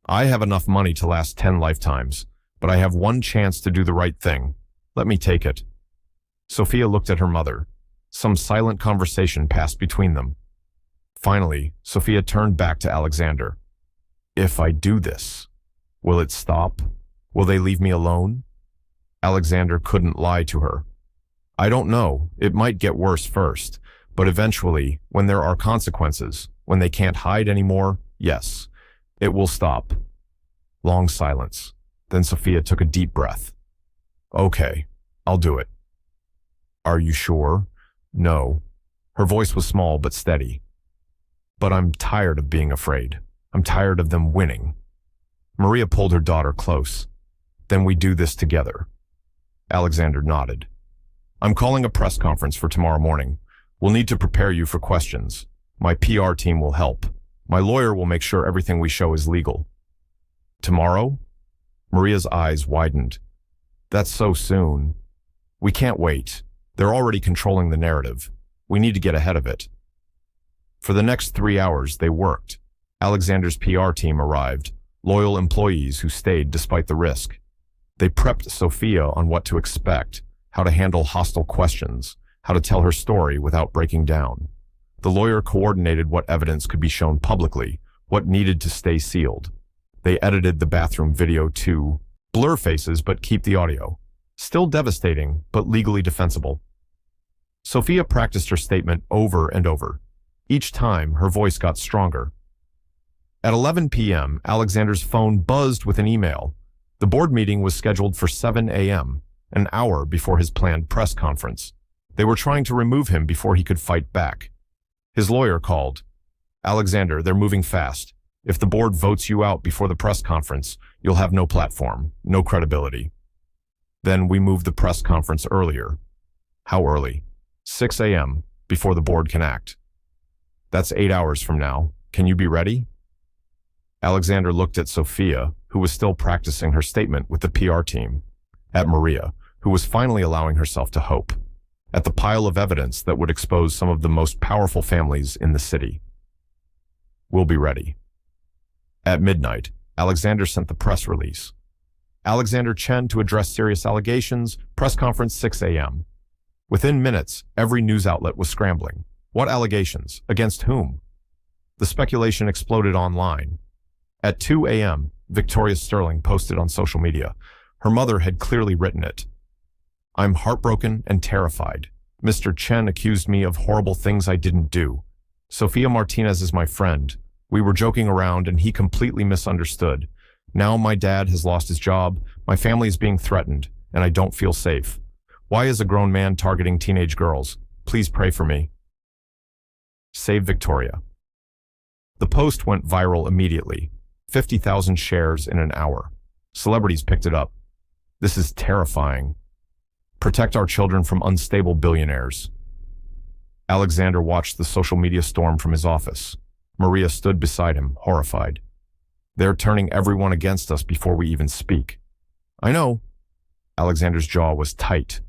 I have enough money to last 10 lifetimes, but I have one chance to do the right thing. Let me take it. Sofia looked at her mother. Some silent conversation passed between them. Finally, Sofia turned back to Alexander. If I do this, will it stop? Will they leave me alone? Alexander couldn't lie to her. I don't know. It might get worse first, but eventually, when there are consequences, when they can't hide anymore, yes, it will stop. Long silence. Then Sofia took a deep breath. Okay, I'll do it. Are you sure? No. Her voice was small but steady. But I'm tired of being afraid. I'm tired of them winning. Maria pulled her daughter close. Then we do this together. Alexander nodded. I'm calling a press conference for tomorrow morning. We'll need to prepare you for questions. My PR team will help. My lawyer will make sure everything we show is legal. Tomorrow? Maria's eyes widened. That's so soon. We can't wait. They're already controlling the narrative. We need to get ahead of it. For the next 3 hours, they worked. Alexander's PR team arrived, loyal employees who stayed despite the risk. They prepped Sofia on what to expect, how to handle hostile questions, how to tell her story without breaking down. The lawyer coordinated what evidence could be shown publicly, what needed to stay sealed. They edited the bathroom video to blur faces but keep the audio. Still devastating, but legally defensible. Sofia practiced her statement over and over. Each time, her voice got stronger. At 11 p.m., Alexander's phone buzzed with an email. The board meeting was scheduled for 7 a.m., an hour before his planned press conference. They were trying to remove him before he could fight back. His lawyer called. "Alexander, they're moving fast. If the board votes you out before the press conference, you'll have no platform, no credibility." Then we moved the press conference earlier. How early? 6 a.m., before the board can act. That's 8 hours from now. Can you be ready? Alexander looked at Sofia, who was still practicing her statement with the PR team, at Maria, who was finally allowing herself to hope, at the pile of evidence that would expose some of the most powerful families in the city. "We'll be ready." At midnight, Alexander sent the press release. Alexander Chen to address serious allegations, press conference 6 a.m. Within minutes, every news outlet was scrambling. What allegations? Against whom? The speculation exploded online. At 2 a.m., Victoria Sterling posted on social media. Her mother had clearly written it. "I'm heartbroken and terrified. Mr. Chen accused me of horrible things I didn't do. Sofia Martinez is my friend. We were joking around and he completely misunderstood. Now my dad has lost his job, my family is being threatened, and I don't feel safe. Why is a grown man targeting teenage girls? Please pray for me. Save Victoria." The post went viral immediately. 50,000 shares in an hour. Celebrities picked it up. "This is terrifying. Protect our children from unstable billionaires." Alexander watched the social media storm from his office. Maria stood beside him, horrified. "They're turning everyone against us before we even speak." "I know." Alexander's jaw was tight.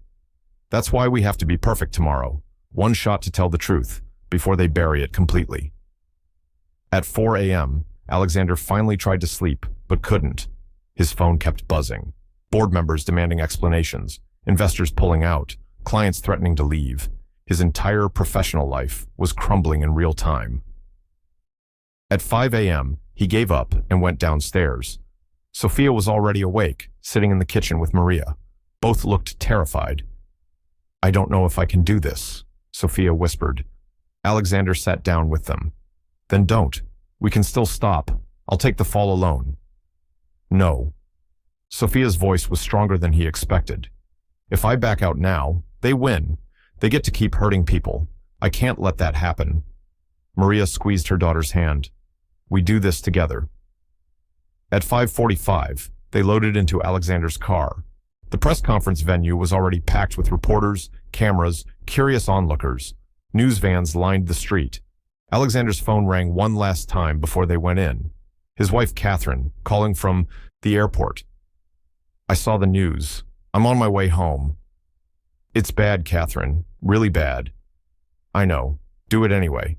"That's why we have to be perfect tomorrow. One shot to tell the truth, before they bury it completely." At 4 a.m., Alexander finally tried to sleep, but couldn't. His phone kept buzzing. Board members demanding explanations, investors pulling out, clients threatening to leave. His entire professional life was crumbling in real time. At 5 a.m., he gave up and went downstairs. Sofia was already awake, sitting in the kitchen with Maria. Both looked terrified. "I don't know if I can do this," Sofia whispered. Alexander sat down with them. "Then don't. We can still stop. I'll take the fall alone." "No." Sofia's voice was stronger than he expected. "If I back out now, they win. They get to keep hurting people. I can't let that happen." Maria squeezed her daughter's hand. "We do this together." At 5:45, they loaded into Alexander's car. The press conference venue was already packed with reporters, cameras, curious onlookers. News vans lined the street. Alexander's phone rang one last time before they went in. His wife, Catherine, calling from the airport. "I saw the news. I'm on my way home." "It's bad, Catherine. Really bad." "I know. Do it anyway."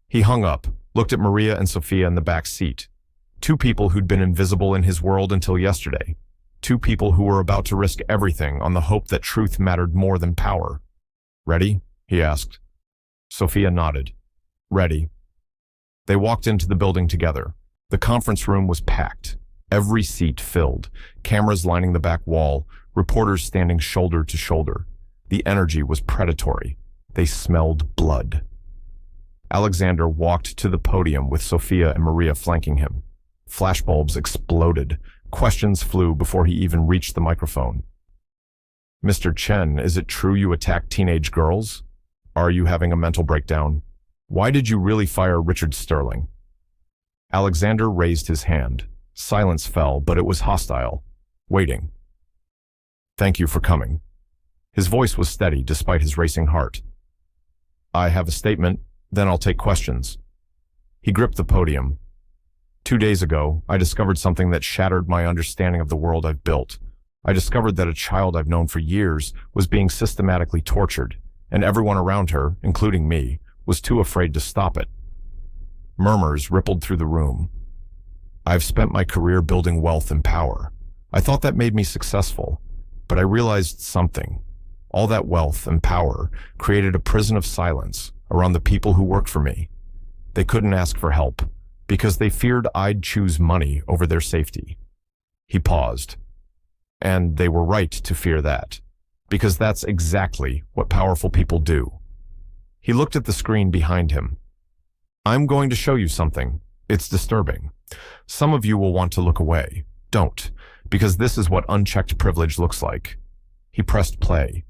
He hung up, looked at Maria and Sofia in the back seat. Two people who'd been invisible in his world until yesterday. Two people who were about to risk everything on the hope that truth mattered more than power. "Ready?" he asked. Sofia nodded. "Ready." They walked into the building together. The conference room was packed. Every seat filled, cameras lining the back wall, reporters standing shoulder to shoulder. The energy was predatory. They smelled blood. Alexander walked to the podium with Sofia and Maria flanking him. Flashbulbs exploded. Questions flew before he even reached the microphone. "Mr. Chen, is it true you attacked teenage girls? Are you having a mental breakdown? Why did you really fire Richard Sterling?" Alexander raised his hand. Silence fell, but it was hostile, waiting. "Thank you for coming." His voice was steady despite his racing heart. "I have a statement, then I'll take questions." He gripped the podium. 2 days ago, I discovered something that shattered my understanding of the world I've built. I discovered that a child I've known for years was being systematically tortured, and everyone around her, including me, was too afraid to stop it. Murmurs rippled through the room. "I've spent my career building wealth and power. I thought that made me successful, but I realized something. All that wealth and power created a prison of silence around the people who worked for me. They couldn't ask for help because they feared I'd choose money over their safety." He paused. And they were right to fear that, because that's exactly what powerful people do. He looked at the screen behind him. I'm going to show you something. It's disturbing. Some of you will want to look away. Don't, because this is what unchecked privilege looks like. He pressed play.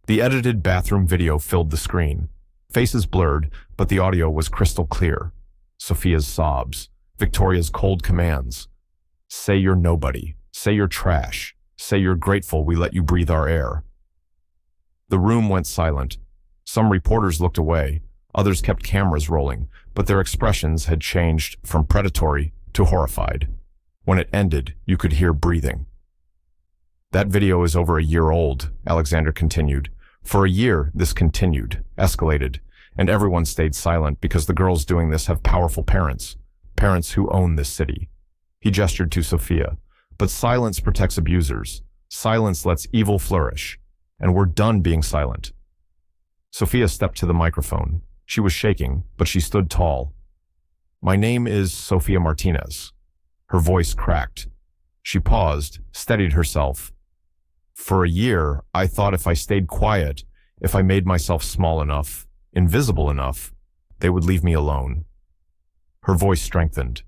The edited bathroom video filled the screen. Faces blurred, but the audio was crystal clear. Sofia's sobs, Victoria's cold commands. Say you're nobody. Say you're trash. Say you're grateful we let you breathe our air. The room went silent. Some reporters looked away. Others kept cameras rolling, but their expressions had changed from predatory to horrified. When it ended, you could hear breathing. That video is over a year old, Alexander continued. For a year, this continued, escalated, and everyone stayed silent because the girls doing this have powerful parents, parents who own this city. He gestured to Sofia. But silence protects abusers. Silence lets evil flourish. And we're done being silent. Sofia stepped to the microphone. She was shaking, but she stood tall. My name is Sofia Martinez. Her voice cracked. She paused, steadied herself. For a year, I thought if I stayed quiet, if I made myself small enough, invisible enough, they would leave me alone. Her voice strengthened.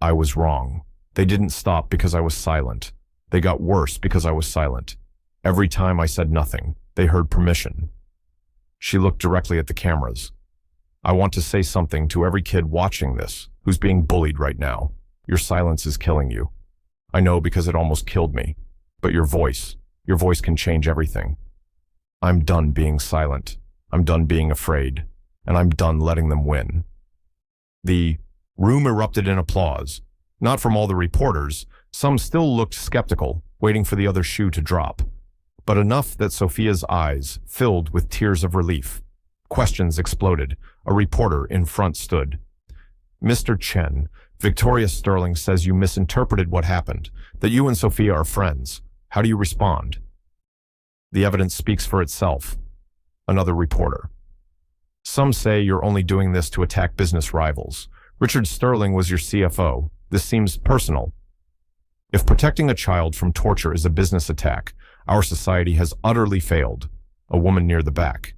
I was wrong. They didn't stop because I was silent. They got worse because I was silent. Every time I said nothing, they heard permission. She looked directly at the cameras. I want to say something to every kid watching this who's being bullied right now. Your silence is killing you. I know because it almost killed me. But your voice can change everything. I'm done being silent. I'm done being afraid. And I'm done letting them win. The room erupted in applause. Not from all the reporters. Some still looked skeptical, waiting for the other shoe to drop. But enough that Sofia's eyes filled with tears of relief. Questions exploded. A reporter in front stood. Mr. Chen, Victoria Sterling says you misinterpreted what happened, that you and Sofia are friends. How do you respond? The evidence speaks for itself. Another reporter. Some say you're only doing this to attack business rivals. Richard Sterling was your CFO. This seems personal. If protecting a child from torture is a business attack, our society has utterly failed. A woman near the back.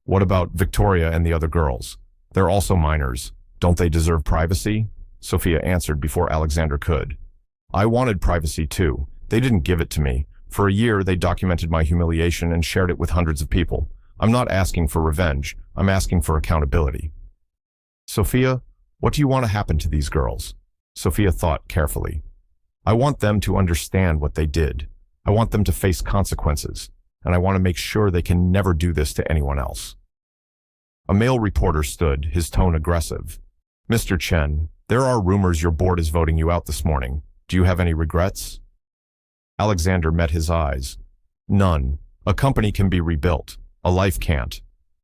What about Victoria and the other girls? They're also minors. Don't they deserve privacy? Sofia answered before Alexander could. I wanted privacy too. They didn't give it to me. For a year, they documented my humiliation and shared it with hundreds of people. I'm not asking for revenge. I'm asking for accountability. Sofia, what do you want to happen to these girls? Sofia thought carefully. I want them to understand what they did. I want them to face consequences, and I want to make sure they can never do this to anyone else. A male reporter stood, his tone aggressive. Mr. Chen, there are rumors your board is voting you out this morning. Do you have any regrets? Alexander met his eyes. None. A company can be rebuilt. A life can't.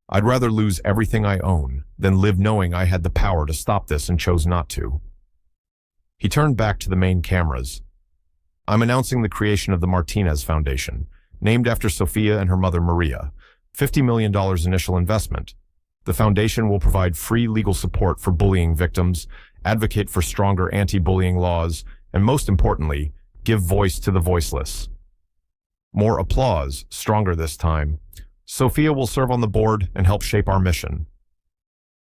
I'd rather lose everything I own than live knowing I had the power to stop this and chose not to. He turned back to the main cameras. I'm announcing the creation of the Martinez Foundation, named after Sofia and her mother Maria. $50 million initial investment. The foundation will provide free legal support for bullying victims, advocate for stronger anti-bullying laws, and most importantly, give voice to the voiceless. More applause, stronger this time. Sofia will serve on the board and help shape our mission.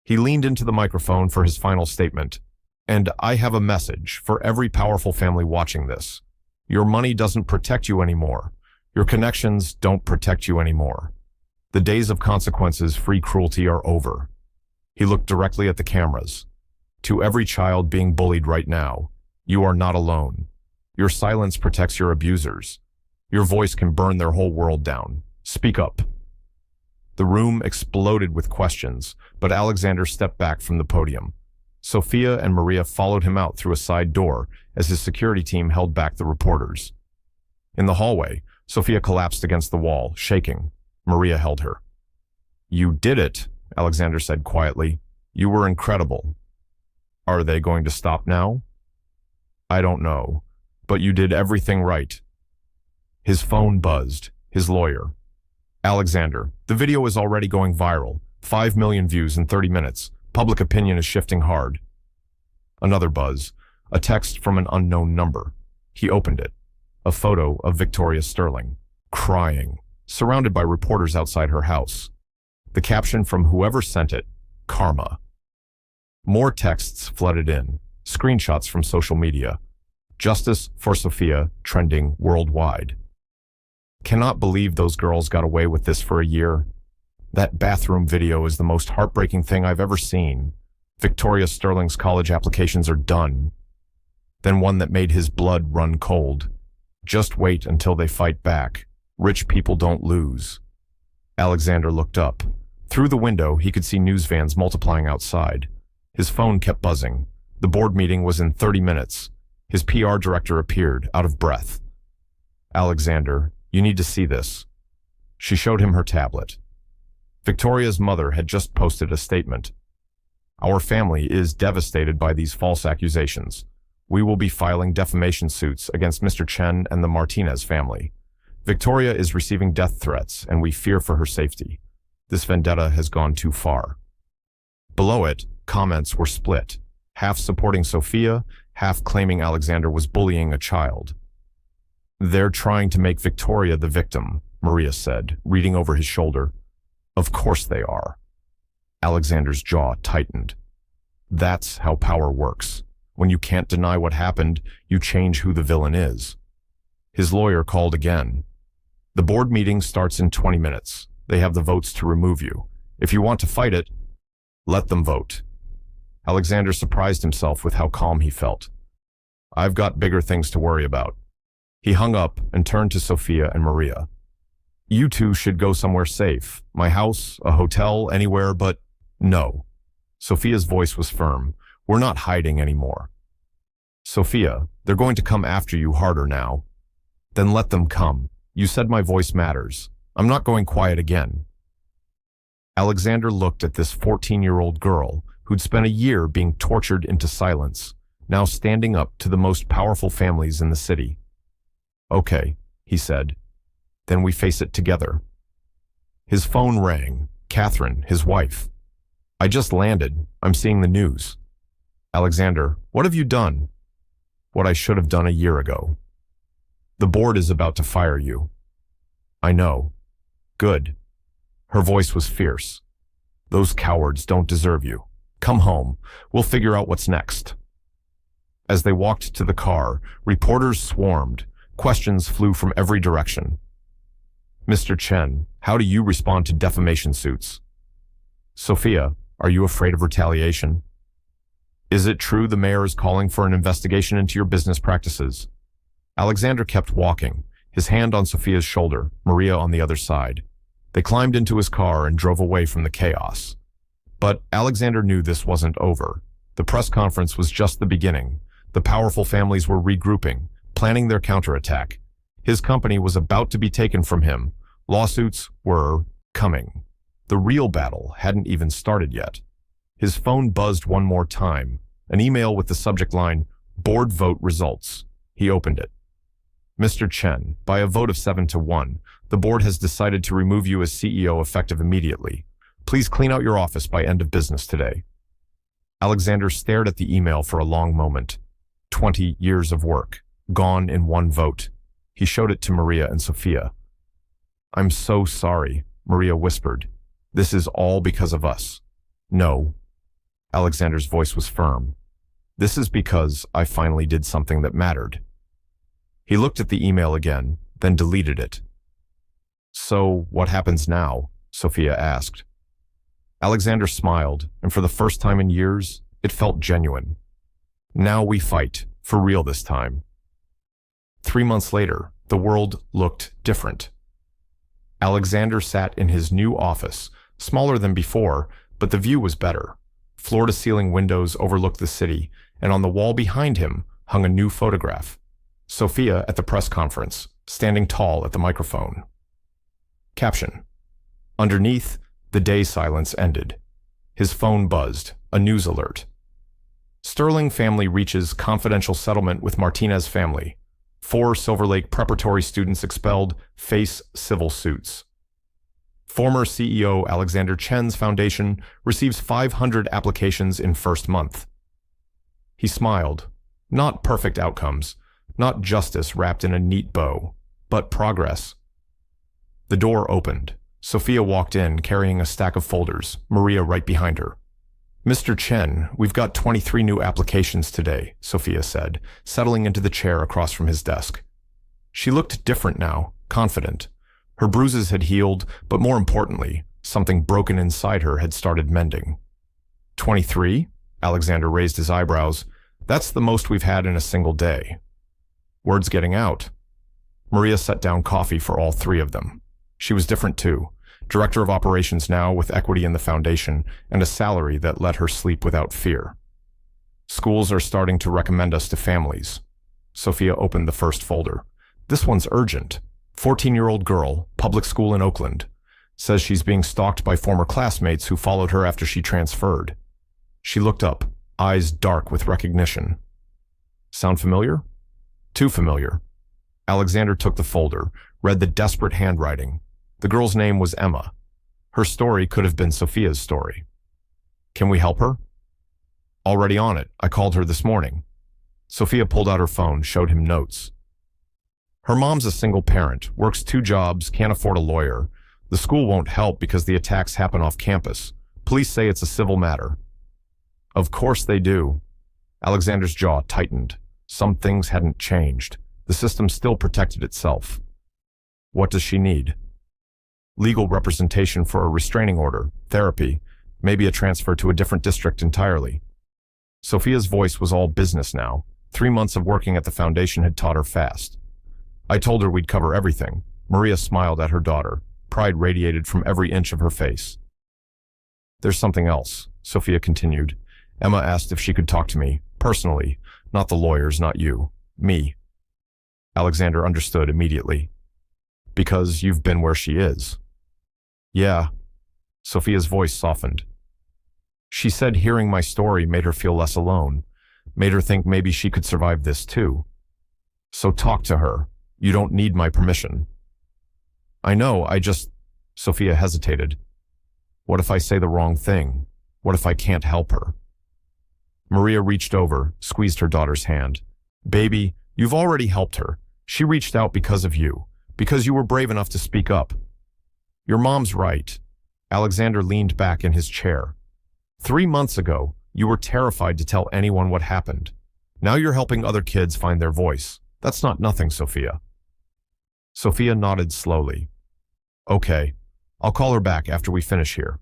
He leaned into the microphone for his final statement. And I have a message for every powerful family watching this. Your money doesn't protect you anymore. Your connections don't protect you anymore. The days of consequences-free cruelty are over. He looked directly at the cameras. To every child being bullied right now, you are not alone. Your silence protects your abusers. Your voice can burn their whole world down. Speak up. The room exploded with questions, but Alexander stepped back from the podium. Sofia and Maria followed him out through a side door as his security team held back the reporters. In the hallway, Sofia collapsed against the wall, shaking. Maria held her. You did it, Alexander said quietly. You were incredible. Are they going to stop now? I don't know, but you did everything right. His phone buzzed. His lawyer. Alexander, the video is already going viral. 5 million views in 30 minutes. Public opinion is shifting hard. Another buzz. A text from an unknown number. He opened it. a photo of Victoria Sterling, crying, surrounded by reporters outside her house. The caption from whoever sent it, karma. More texts flooded in, screenshots from social media. Justice for Sofia trending worldwide. Cannot believe those girls got away with this for a year. That bathroom video is the most heartbreaking thing I've ever seen. Victoria Sterling's college applications are done. Then one that made his blood run cold. Just wait until they fight back. Rich people don't lose. Alexander looked up. Through the window, he could see news vans multiplying outside. His phone kept buzzing. The board meeting was in 30 minutes. His PR director appeared, out of breath. Alexander, you need to see this. She showed him her tablet. Victoria's mother had just posted a statement. Our family is devastated by these false accusations. We will be filing defamation suits against Mr. Chen and the Martinez family. Victoria is receiving death threats, and we fear for her safety. This vendetta has gone too far. Below it, comments were split, half supporting Sofia, half claiming Alexander was bullying a child. They're trying to make Victoria the victim, Maria said, reading over his shoulder. Of course they are. Alexander's jaw tightened. That's how power works. When you can't deny what happened, you change who the villain is. His lawyer called again. The board meeting starts in 20 minutes. They have the votes to remove you. If you want to fight it, let them vote. Alexander surprised himself with how calm he felt. I've got bigger things to worry about. He hung up and turned to Sofia and Maria. You two should go somewhere safe. My house, a hotel, anywhere, but no. Sofia's voice was firm. We're not hiding anymore. Sofia, they're going to come after you harder now. Then let them come. You said my voice matters. I'm not going quiet again. Alexander looked at this 14-year-old girl who'd spent a year being tortured into silence, now standing up to the most powerful families in the city. Okay, he said. Then we face it together. His phone rang. Catherine, his wife. I just landed. I'm seeing the news. Alexander, what have you done? What I should have done a year ago. The board is about to fire you. I know. Good. Her voice was fierce. Those cowards don't deserve you. Come home. We'll figure out what's next. As they walked to the car, reporters swarmed. Questions flew from every direction. Mr. Chen, how do you respond to defamation suits? Sofia, are you afraid of retaliation? Is it true the mayor is calling for an investigation into your business practices? Alexander kept walking, his hand on Sofia's shoulder, Maria on the other side. They climbed into his car and drove away from the chaos. But Alexander knew this wasn't over. The press conference was just the beginning. The powerful families were regrouping, planning their counterattack. His company was about to be taken from him. Lawsuits were coming. The real battle hadn't even started yet. His phone buzzed one more time, an email with the subject line, Board Vote Results. He opened it. Mr. Chen, by a vote of 7-1, the board has decided to remove you as CEO effective immediately. Please clean out your office by end of business today. Alexander stared at the email for a long moment. 20 years of work, gone in one vote. He showed it to Maria and Sofia. I'm so sorry, Maria whispered. This is all because of us. No. Alexander's voice was firm. This is because I finally did something that mattered. He looked at the email again, then deleted it. So what happens now? Sofia asked. Alexander smiled, and for the first time in years, it felt genuine. Now we fight, for real this time. 3 months later, the world looked different. Alexander sat in his new office, smaller than before, but the view was better. Floor-to-ceiling windows overlooked the city, and on the wall behind him hung a new photograph. Sofia at the press conference, standing tall at the microphone. Caption. Underneath, the day silence ended. His phone buzzed, a news alert. Sterling family reaches confidential settlement with Martinez family. 4 Silver Lake preparatory students expelled, face civil suits. Former CEO Alexander Chen's foundation receives 500 applications in first month. He smiled. Not perfect outcomes, Not justice wrapped in a neat bow, but progress. The door opened. Sofia walked in, carrying a stack of folders, Maria right behind her. "Mr. Chen, we've got 23 new applications today," Sofia said, settling into the chair across from his desk. She looked different now, confident. Her bruises had healed, but more importantly, something broken inside her had started mending. 23? Alexander raised his eyebrows. "That's the most we've had in a single day." Word's getting out. Maria set down coffee for all three of them. She was different too. Director of operations now, with equity in the foundation and a salary that let her sleep without fear. "Schools are starting to recommend us to families." Sofia opened the first folder. "This one's urgent. 14-year-old girl, public school in Oakland. Says she's being stalked by former classmates who followed her after she transferred." She looked up, eyes dark with recognition. "Sound familiar?" "Too familiar." Alexander took the folder, read the desperate handwriting. The girl's name was Emma. Her story could have been Sofia's story. "Can we help her?" "Already on it. I called her this morning." Sofia pulled out her phone, showed him notes. "Her mom's a single parent, works 2 jobs, can't afford a lawyer. The school won't help because the attacks happen off campus. Police say it's a civil matter." "Of course they do." Alexander's jaw tightened. Some things hadn't changed. The system still protected itself. "What does she need?" "Legal representation for a restraining order, therapy, maybe a transfer to a different district entirely." Sofia's voice was all business now. 3 months of working at the foundation had taught her fast. "I told her we'd cover everything." Maria smiled at her daughter. Pride radiated from every inch of her face. "There's something else," Sofia continued. "Emma asked if she could talk to me, personally, not the lawyers, not you. Me." Alexander understood immediately. "Because you've been where she is." "Yeah." Sofia's voice softened. "She said hearing my story made her feel less alone, made her think maybe she could survive this too. So talk to her. You don't need my permission." "I know, Sofia hesitated. "What if I say the wrong thing? What if I can't help her?" Maria reached over, squeezed her daughter's hand. "Baby, you've already helped her. She reached out because of you, because you were brave enough to speak up." "Your mom's right." Alexander leaned back in his chair. 3 months ago, you were terrified to tell anyone what happened. Now you're helping other kids find their voice. That's not nothing, Sofia." Sofia nodded slowly. "Okay, I'll call her back after we finish here."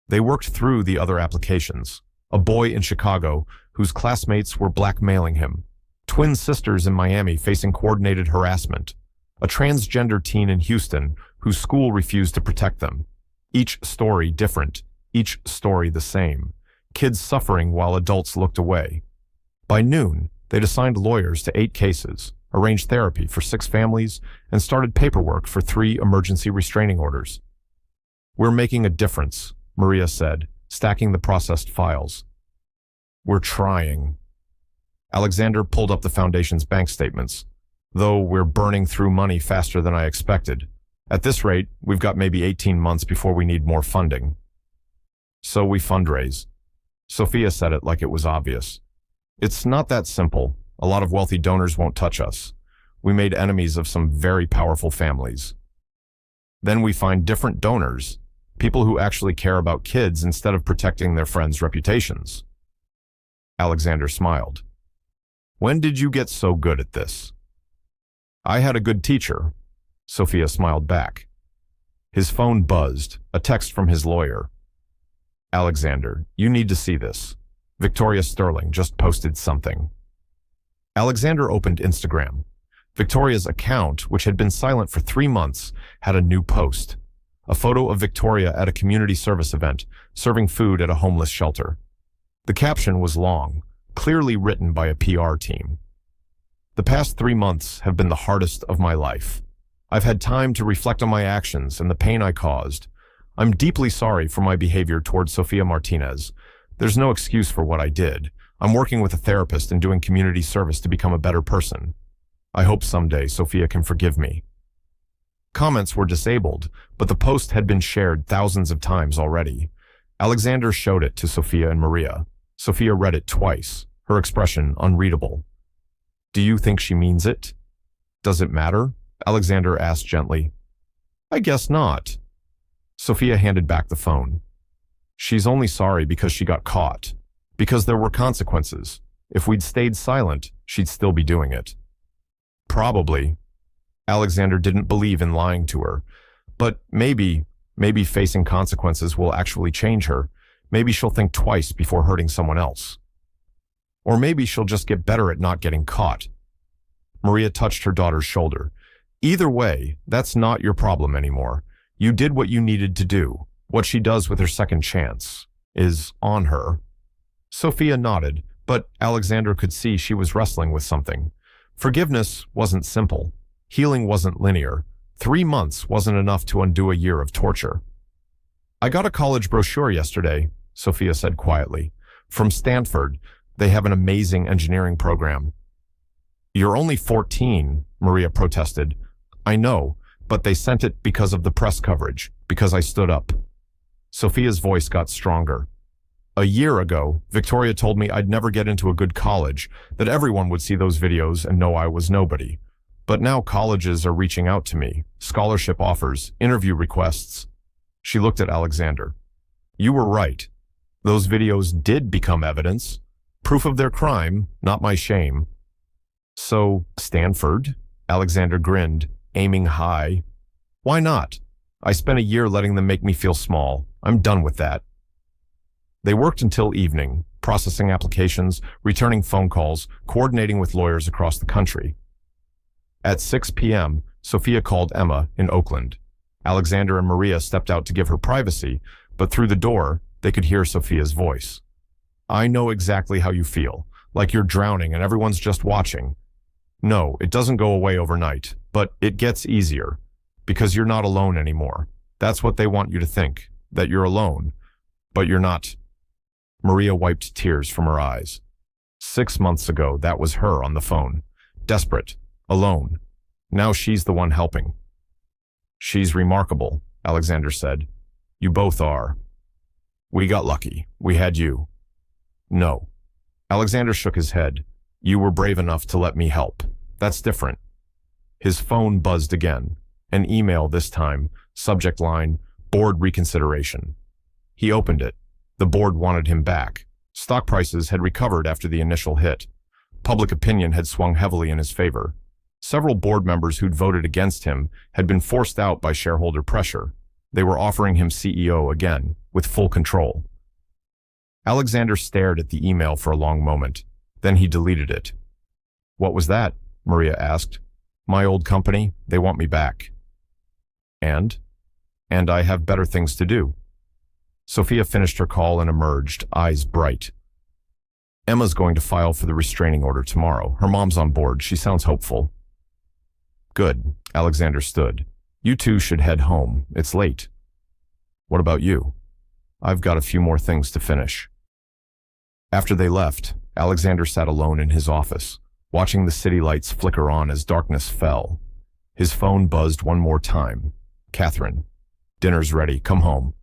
They worked through the other applications. A boy in Chicago whose classmates were blackmailing him. Twin sisters in Miami facing coordinated harassment. A transgender teen in Houston whose school refused to protect them. Each story different, each story the same. Kids suffering while adults looked away. By noon, they'd assigned lawyers to 8 cases, arranged therapy for 6 families, and started paperwork for 3 emergency restraining orders. "We're making a difference," Maria said, stacking the processed files. "We're trying." Alexander pulled up the foundation's bank statements. "Though we're burning through money faster than I expected. At this rate, we've got maybe 18 months before we need more funding." "So we fundraise." Sofia said it like it was obvious. "It's not that simple. A lot of wealthy donors won't touch us. We made enemies of some very powerful families. Then we find different donors, people who actually care about kids instead of protecting their friends' reputations." Alexander smiled. "When did you get so good at this?" "I had a good teacher." Sofia smiled back. His phone buzzed, a text from his lawyer. "Alexander, you need to see this. Victoria Sterling just posted something." Alexander opened Instagram. Victoria's account, which had been silent for 3 months, had a new post. A photo of Victoria at a community service event, serving food at a homeless shelter. The caption was long, clearly written by a PR team. "The past 3 months have been the hardest of my life. I've had time to reflect on my actions and the pain I caused. I'm deeply sorry for my behavior towards Sofia Martinez. There's no excuse for what I did. I'm working with a therapist and doing community service to become a better person. I hope someday Sofia can forgive me." Comments were disabled, but the post had been shared thousands of times already. Alexander showed it to Sofia and Maria. Sofia read it twice, her expression unreadable. Do you think she means it? Does it matter? Alexander asked gently. I guess not. Sofia handed back the phone. She's only sorry because she got caught. Because there were consequences. If we'd stayed silent, she'd still be doing it. Probably. Alexander didn't believe in lying to her. But maybe facing consequences will actually change her. Maybe she'll think twice before hurting someone else. Or maybe she'll just get better at not getting caught. Maria touched her daughter's shoulder. Either way, that's not your problem anymore. You did what you needed to do. What she does with her second chance is on her. Sofia nodded, but Alexander could see she was wrestling with something. Forgiveness wasn't simple. Healing wasn't linear. 3 months wasn't enough to undo a year of torture. I got a college brochure yesterday, Sofia said quietly. From Stanford, they have an amazing engineering program. You're only 14, Maria protested. I know, but they sent it because of the press coverage, because I stood up. Sofia's voice got stronger. A year ago, Victoria told me I'd never get into a good college, that everyone would see those videos and know I was nobody. But now colleges are reaching out to me, scholarship offers, interview requests. She looked at Alexander. You were right. Those videos did become evidence. Proof of their crime, not my shame. So, Stanford? Alexander grinned, aiming high. Why not? I spent a year letting them make me feel small. I'm done with that. They worked until evening, processing applications, returning phone calls, coordinating with lawyers across the country. At 6 p.m., Sofia called Emma in Oakland. Alexander and Maria stepped out to give her privacy, but through the door, they could hear Sofia's voice. I know exactly how you feel, like you're drowning and everyone's just watching. No, it doesn't go away overnight, but it gets easier, because you're not alone anymore. That's what they want you to think, that you're alone, but you're not. Maria wiped tears from her eyes. 6 months ago, that was her on the phone. Desperate. Alone. Now she's the one helping. She's remarkable, Alexander said. You both are. We got lucky. We had you. No. Alexander shook his head. You were brave enough to let me help. That's different. His phone buzzed again. An email this time. Subject line, board reconsideration. He opened it. The board wanted him back. Stock prices had recovered after the initial hit. Public opinion had swung heavily in his favor. Several board members who'd voted against him had been forced out by shareholder pressure. They were offering him CEO again, with full control. Alexander stared at the email for a long moment. Then he deleted it. What was that? Maria asked. My old company, they want me back. And I have better things to do. Sofia finished her call and emerged, eyes bright. Emma's going to file for the restraining order tomorrow. Her mom's on board. She sounds hopeful. Good. Alexander stood. You two should head home. It's late. What about you? I've got a few more things to finish. After they left, Alexander sat alone in his office, watching the city lights flicker on as darkness fell. His phone buzzed one more time. Catherine. Dinner's ready. Come home.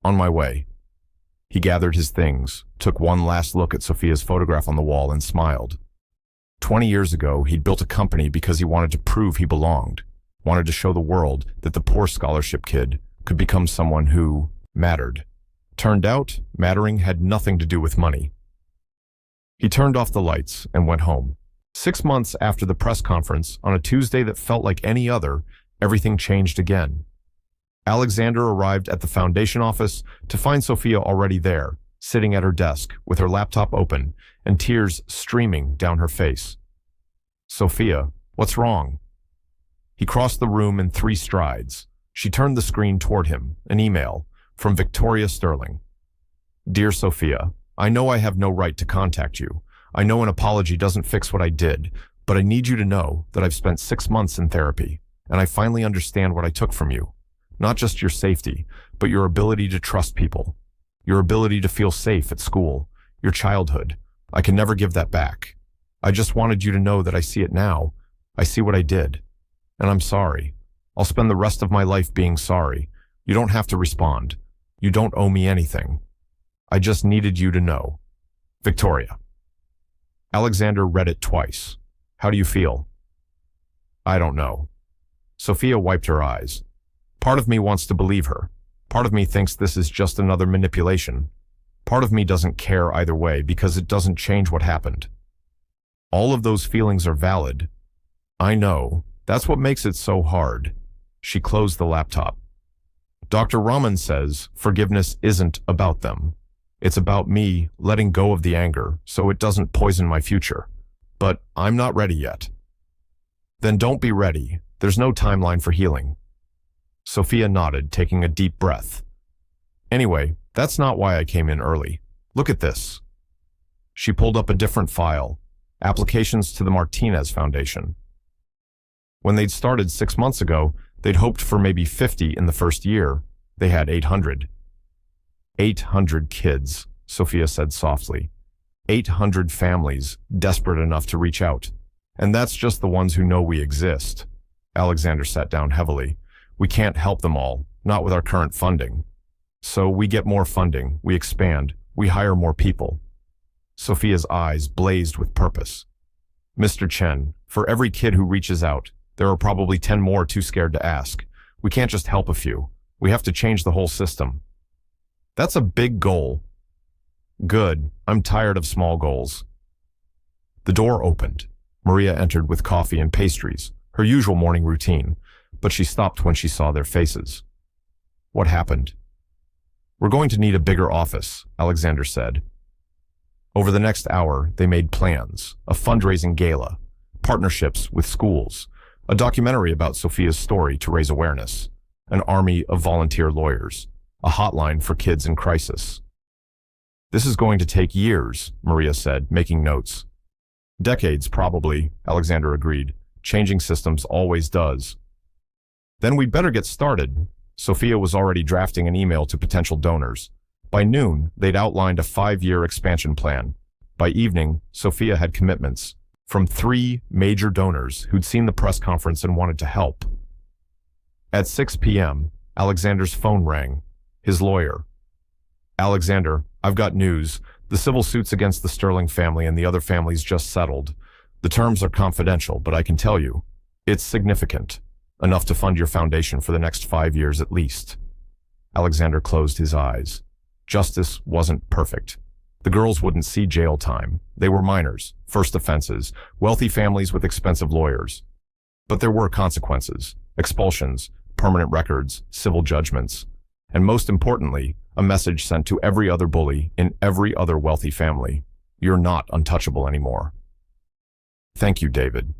On my way. He gathered his things, took one last look at Sofia's photograph on the wall and smiled. 20 years ago, he'd built a company because he wanted to prove he belonged, wanted to show the world that the poor scholarship kid could become someone who mattered. Turned out, mattering had nothing to do with money. He turned off the lights and went home. 6 months after the press conference, on a Tuesday that felt like any other, everything changed again. Alexander arrived at the foundation office to find Sofia already there, sitting at her desk with her laptop open and tears streaming down her face. Sofia, what's wrong? He crossed the room in 3 strides. She turned the screen toward him, an email from Victoria Sterling. Dear Sofia, I know I have no right to contact you. I know an apology doesn't fix what I did, but I need you to know that I've spent 6 months in therapy, and I finally understand what I took from you. Not just your safety, but your ability to trust people, your ability to feel safe at school, your childhood. I can never give that back. I just wanted you to know that I see it now. I see what I did. And I'm sorry. I'll spend the rest of my life being sorry. You don't have to respond. You don't owe me anything. I just needed you to know. Victoria. Alexander read it twice. How do you feel? I don't know. Sofia wiped her eyes. Part of me wants to believe her. Part of me thinks this is just another manipulation. Part of me doesn't care either way because it doesn't change what happened. All of those feelings are valid. I know. That's what makes it so hard. She closed the laptop. Dr. Rahman says forgiveness isn't about them. It's about me letting go of the anger so it doesn't poison my future. But I'm not ready yet. Then don't be ready. There's no timeline for healing. Sofia nodded, taking a deep breath. Anyway, that's not why I came in early. Look at this. She pulled up a different file. Applications to the Martinez Foundation. When they'd started 6 months ago, they'd hoped for maybe 50 in the first year. They had 800. 800 kids, Sofia said softly. 800 families desperate enough to reach out. And that's just the ones who know we exist. Alexander sat down heavily. We can't help them all, not with our current funding. So we get more funding, we expand, we hire more people. Sofia's eyes blazed with purpose. Mr. Chen, for every kid who reaches out, there are probably 10 more too scared to ask. We can't just help a few. We have to change the whole system. That's a big goal. Good. I'm tired of small goals. The door opened. Maria entered with coffee and pastries, her usual morning routine, but she stopped when she saw their faces. What happened? We're going to need a bigger office, Alexander said. Over the next hour, they made plans, a fundraising gala, partnerships with schools, a documentary about Sofia's story to raise awareness, an army of volunteer lawyers, a hotline for kids in crisis. This is going to take years, Maria said, making notes. Decades, probably, Alexander agreed. Changing systems always does. Then we'd better get started. Sofia was already drafting an email to potential donors. By noon, they'd outlined a 5-year expansion plan. By evening, Sofia had commitments from 3 major donors who'd seen the press conference and wanted to help. At 6 p.m., Alexander's phone rang. His lawyer. Alexander, I've got news. The civil suits against the Sterling family and the other families just settled. The terms are confidential, but I can tell you, it's significant. Enough to fund your foundation for the next 5 years at least. Alexander closed his eyes. Justice wasn't perfect. The girls wouldn't see jail time. They were minors, first offenses, wealthy families with expensive lawyers. But there were consequences, expulsions, permanent records, civil judgments, and most importantly, a message sent to every other bully in every other wealthy family. You're not untouchable anymore. Thank you, David.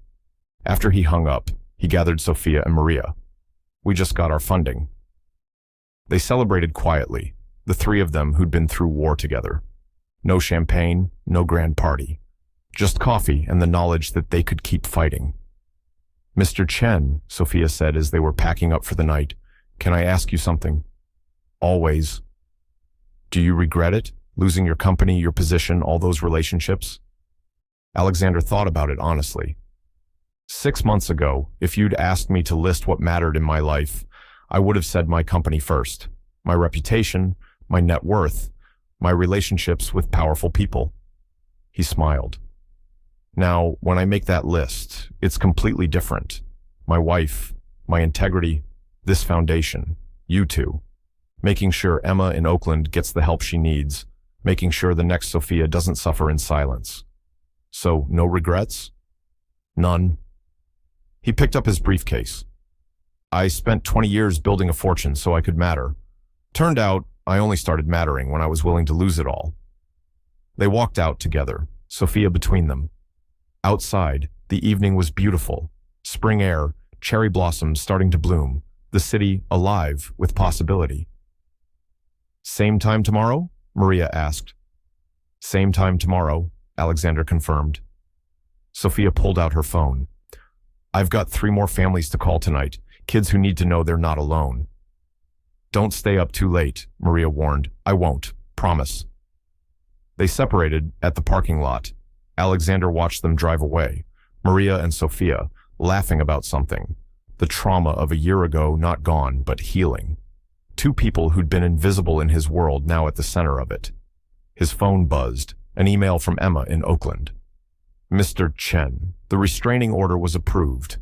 After he hung up, he gathered Sofia and Maria. We just got our funding. They celebrated quietly, the 3 of them who'd been through war together. No champagne, no grand party. Just coffee and the knowledge that they could keep fighting. Mr. Chen, Sofia said as they were packing up for the night, can I ask you something? Always. Do you regret it? Losing your company, your position, all those relationships? Alexander thought about it honestly. 6 months ago, if you'd asked me to list what mattered in my life, I would have said my company first. My reputation, my net worth, my relationships with powerful people. He smiled. Now, when I make that list, it's completely different. My wife, my integrity, this foundation, you two. Making sure Emma in Oakland gets the help she needs, making sure the next Sofia doesn't suffer in silence. So, no regrets? None. He picked up his briefcase. I spent 20 years building a fortune so I could matter. Turned out, I only started mattering when I was willing to lose it all. They walked out together, Sofia between them. Outside, the evening was beautiful. Spring air, cherry blossoms starting to bloom, the city alive with possibility. Same time tomorrow? Maria asked. Same time tomorrow, Alexander confirmed. Sofia pulled out her phone. I've got 3 more families to call tonight, kids who need to know they're not alone. Don't stay up too late, Maria warned. I won't, promise. They separated at the parking lot. Alexander watched them drive away, Maria and Sofia, laughing about something. The trauma of a year ago not gone, but healing. 2 people who'd been invisible in his world now at the center of it. His phone buzzed, an email from Emma in Oakland. Mr. Chen, the restraining order was approved.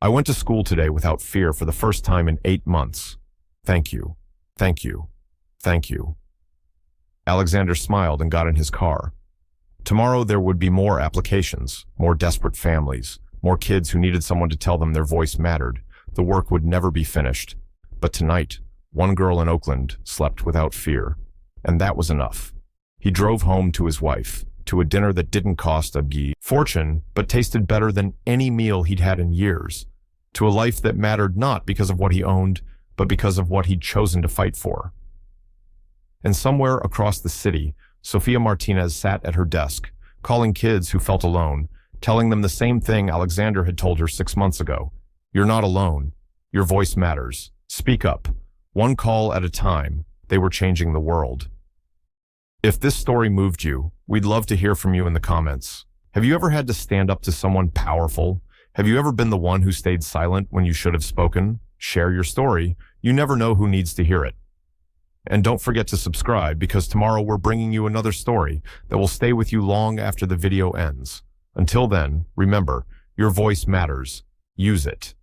I went to school today without fear for the first time in 8 months. Thank you. Thank you. Thank you. Alexander smiled and got in his car. Tomorrow there would be more applications, more desperate families, more kids who needed someone to tell them their voice mattered. The work would never be finished. But tonight, one girl in Oakland slept without fear. And that was enough. He drove home to his wife, to a dinner that didn't cost a fortune, but tasted better than any meal he'd had in years, to a life that mattered not because of what he owned, but because of what he'd chosen to fight for. And somewhere across the city, Sofia Martinez sat at her desk, calling kids who felt alone, telling them the same thing Alexander had told her 6 months ago. You're not alone. Your voice matters. Speak up. One call at a time. They were changing the world. If this story moved you, we'd love to hear from you in the comments. Have you ever had to stand up to someone powerful? Have you ever been the one who stayed silent when you should have spoken? Share your story. You never know who needs to hear it. And don't forget to subscribe, because tomorrow we're bringing you another story that will stay with you long after the video ends. Until then, remember, your voice matters. Use it.